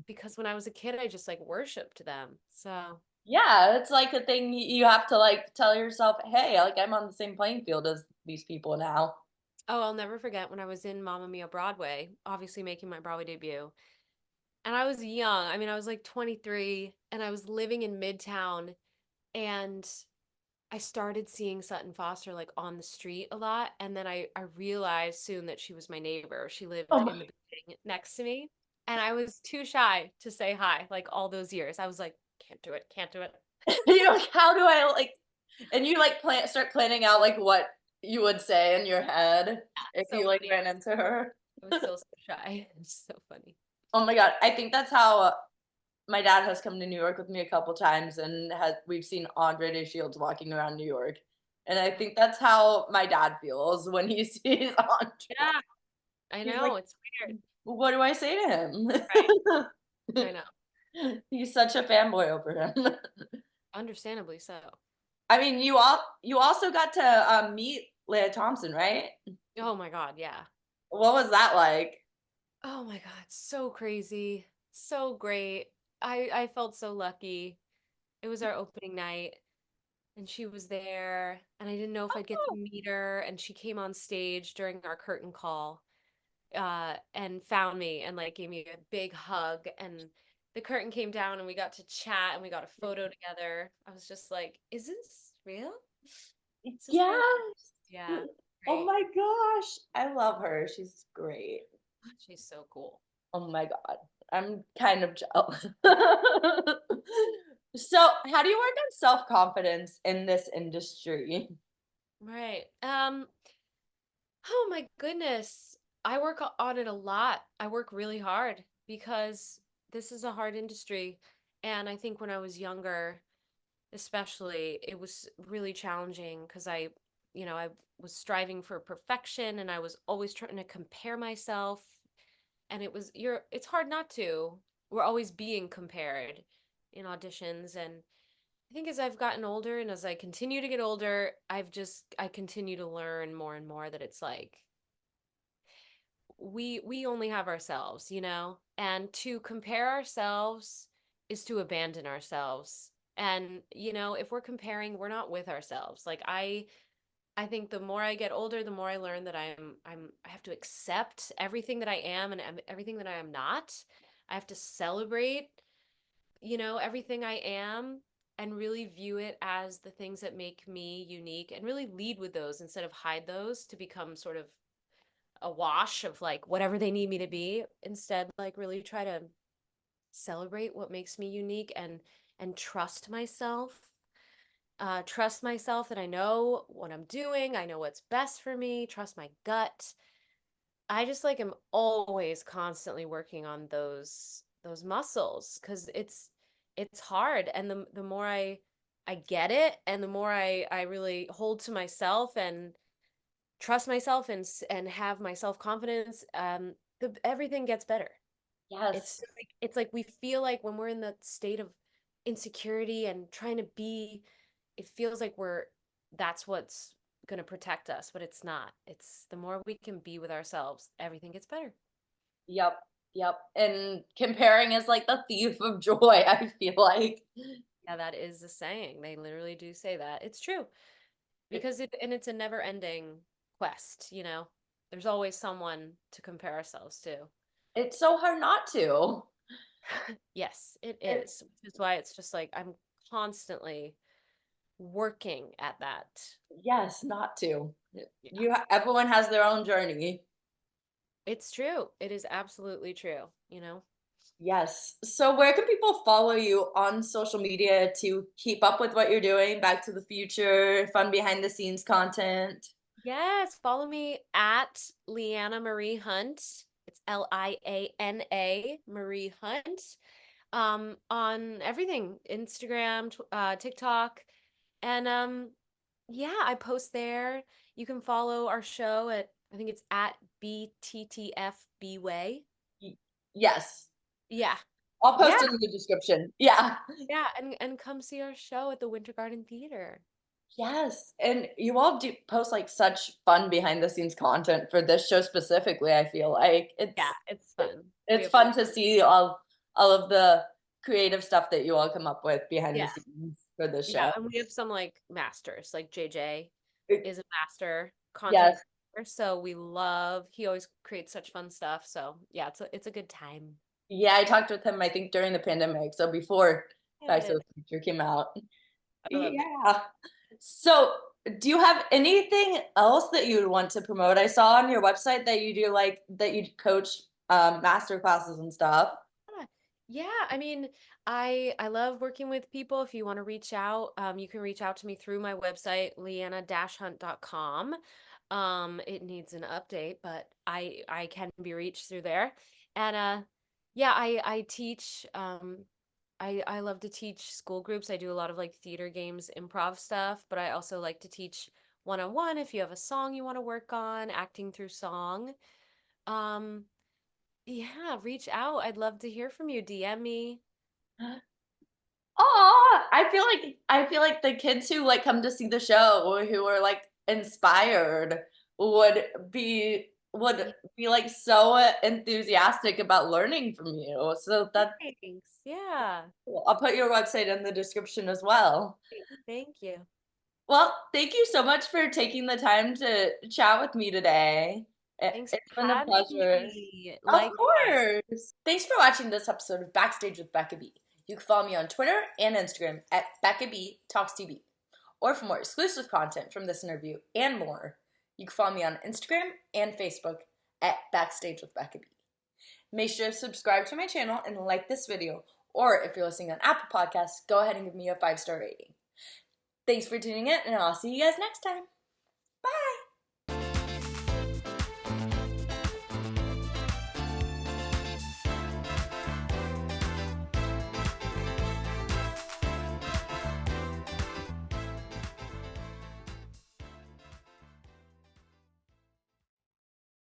because when I was a kid I just like worshipped them. So Yeah, it's like a thing you have to like tell yourself, "Hey, like I'm on the same playing field as these people now." oh, I'll never forget when I was in Mamma Mia Broadway, obviously making my Broadway debut. And I was young. I mean, I was like 23 and I was living in Midtown, and I started seeing Sutton Foster like on the street a lot. And then I realized soon that she was my neighbor. She lived Oh in my, the building next to me. And I was too shy to say hi like all those years. I was like, can't do it, can't do it. you're like, how do I like? And you like start planning out like what you would say in your head if So you like funny. ran into her. I was so shy. It's so funny. Oh my God, I think that's how my dad has come to New York with me a couple times, and has we've seen Andre de Shields walking around New York. And I think that's how my dad feels when he sees Andre. Yeah, I He's like, know. It's weird. what do I say to him? Right. I know. He's such a fanboy over him. Understandably so. I mean, you also got to meet Leah Thompson, right? Oh my God. Yeah. What was that like? Oh my God, so crazy. So great. I felt so lucky. It was our opening night and she was there and I didn't know if I'd get to Oh, meet her, and she came on stage during our curtain call and found me and like gave me a big hug, and the curtain came down and we got to chat and we got a photo together. I was just like, is this real? Is this real? yes. Yeah, Oh great. my gosh. I love her. She's great. She's so cool. Oh my God. I'm kind of jealous. So, how do you work on self-confidence in this industry? Right. Oh my goodness. I work on it a lot. I work really hard because this is a hard industry. And I think when I was younger, especially, it was really challenging because I was striving for perfection and I was always trying to compare myself. And it's hard not to. We're always being compared in auditions. And I think as I've gotten older and as I continue to get older, I continue to learn more and more that it's like we only have ourselves, and to compare ourselves is to abandon ourselves. And if we're comparing, we're not with ourselves. Like I think the more I get older, the more I learn that I have to accept everything that I am and everything that I am not. I have to celebrate, everything I am and really view it as the things that make me unique and really lead with those instead of hide those to become sort of a wash of like whatever they need me to be. Instead, like really try to celebrate what makes me unique and trust myself that I know what I'm doing, I know what's best for me, trust my gut. I just like am always constantly working on those muscles because it's hard. And the more I get it and the more I really hold to myself and trust myself and have my self-confidence, everything gets better. Yes. It's like we feel like when we're in that state of insecurity and trying to be, it feels like that's what's going to protect us, but it's not. It's the more we can be with ourselves, everything gets better. Yep. Yep. And comparing is like the thief of joy, I feel like. Yeah, that is the saying. They literally do say that. It's true because it's a never-ending quest. There's always someone to compare ourselves to. It's so hard not to. Yes, it It, is, which is why it's just like I'm constantly working at that. yes, not to. Yeah. Everyone has their own journey. It's true. It is absolutely true. Yes. So where can people follow you on social media to keep up with what you're doing, Back to the Future, fun behind the scenes content? Yes, follow me at Leana Marie Hunt. It's Liana Marie Hunt. On everything, Instagram, TikTok, and yeah, I post there. You can follow our show at I think it's at BTTFBway. Y- Yes. Yeah. I'll Yeah. post it in the description. Yeah. Yeah, and come see our show at the Winter Garden Theater. Yes. And you all do post like such fun behind the scenes content for this show specifically, I feel like. Yeah, it's fun. We It's have fun to see all of the creative stuff that you all come up with behind the Yeah. scenes for this Yeah, show. and we have some like masters, like JJ It- is a master content Yes. creator, so he always creates such fun stuff. So yeah, it's a good time. Yeah, I talked with him, I think, during the pandemic, so before Back to Good. the Future came out. I love it. Yeah. So, do you have anything else that you would want to promote? I saw on your website that you do like that you coach master classes and stuff. Yeah, yeah, I mean, I love working with people. If you want to reach out, you can reach out to me through my website, leana-hunt.com. It needs an update, but I can be reached through there. And yeah, I teach I love to teach school groups. I do a lot of like theater games, improv stuff, but I also like to teach one-on-one if you have a song you want to work on, acting through song. Um, yeah, reach out. I'd love to hear from you. DM me. Oh, I feel like the kids who like come to see the show who are like inspired would be would Yeah, be like so enthusiastic about learning from you. So that's thanks. Yeah. cool. I'll put your website in the description as well. Thank you. Well, thank you so much for taking the time to chat with me today. Thanks It's for been a having pleasure. me. Of Likewise. course. Thanks for watching this episode of Backstage with Becca B. You can follow me on Twitter and Instagram at Becca B Talks TV. Or for more exclusive content from this interview and more, you can follow me on Instagram and Facebook at Backstage with Becca B. Make sure to subscribe to my channel and like this video. Or if you're listening on Apple Podcasts, go ahead and give me a 5-star rating. Thanks for tuning in, and I'll see you guys next time.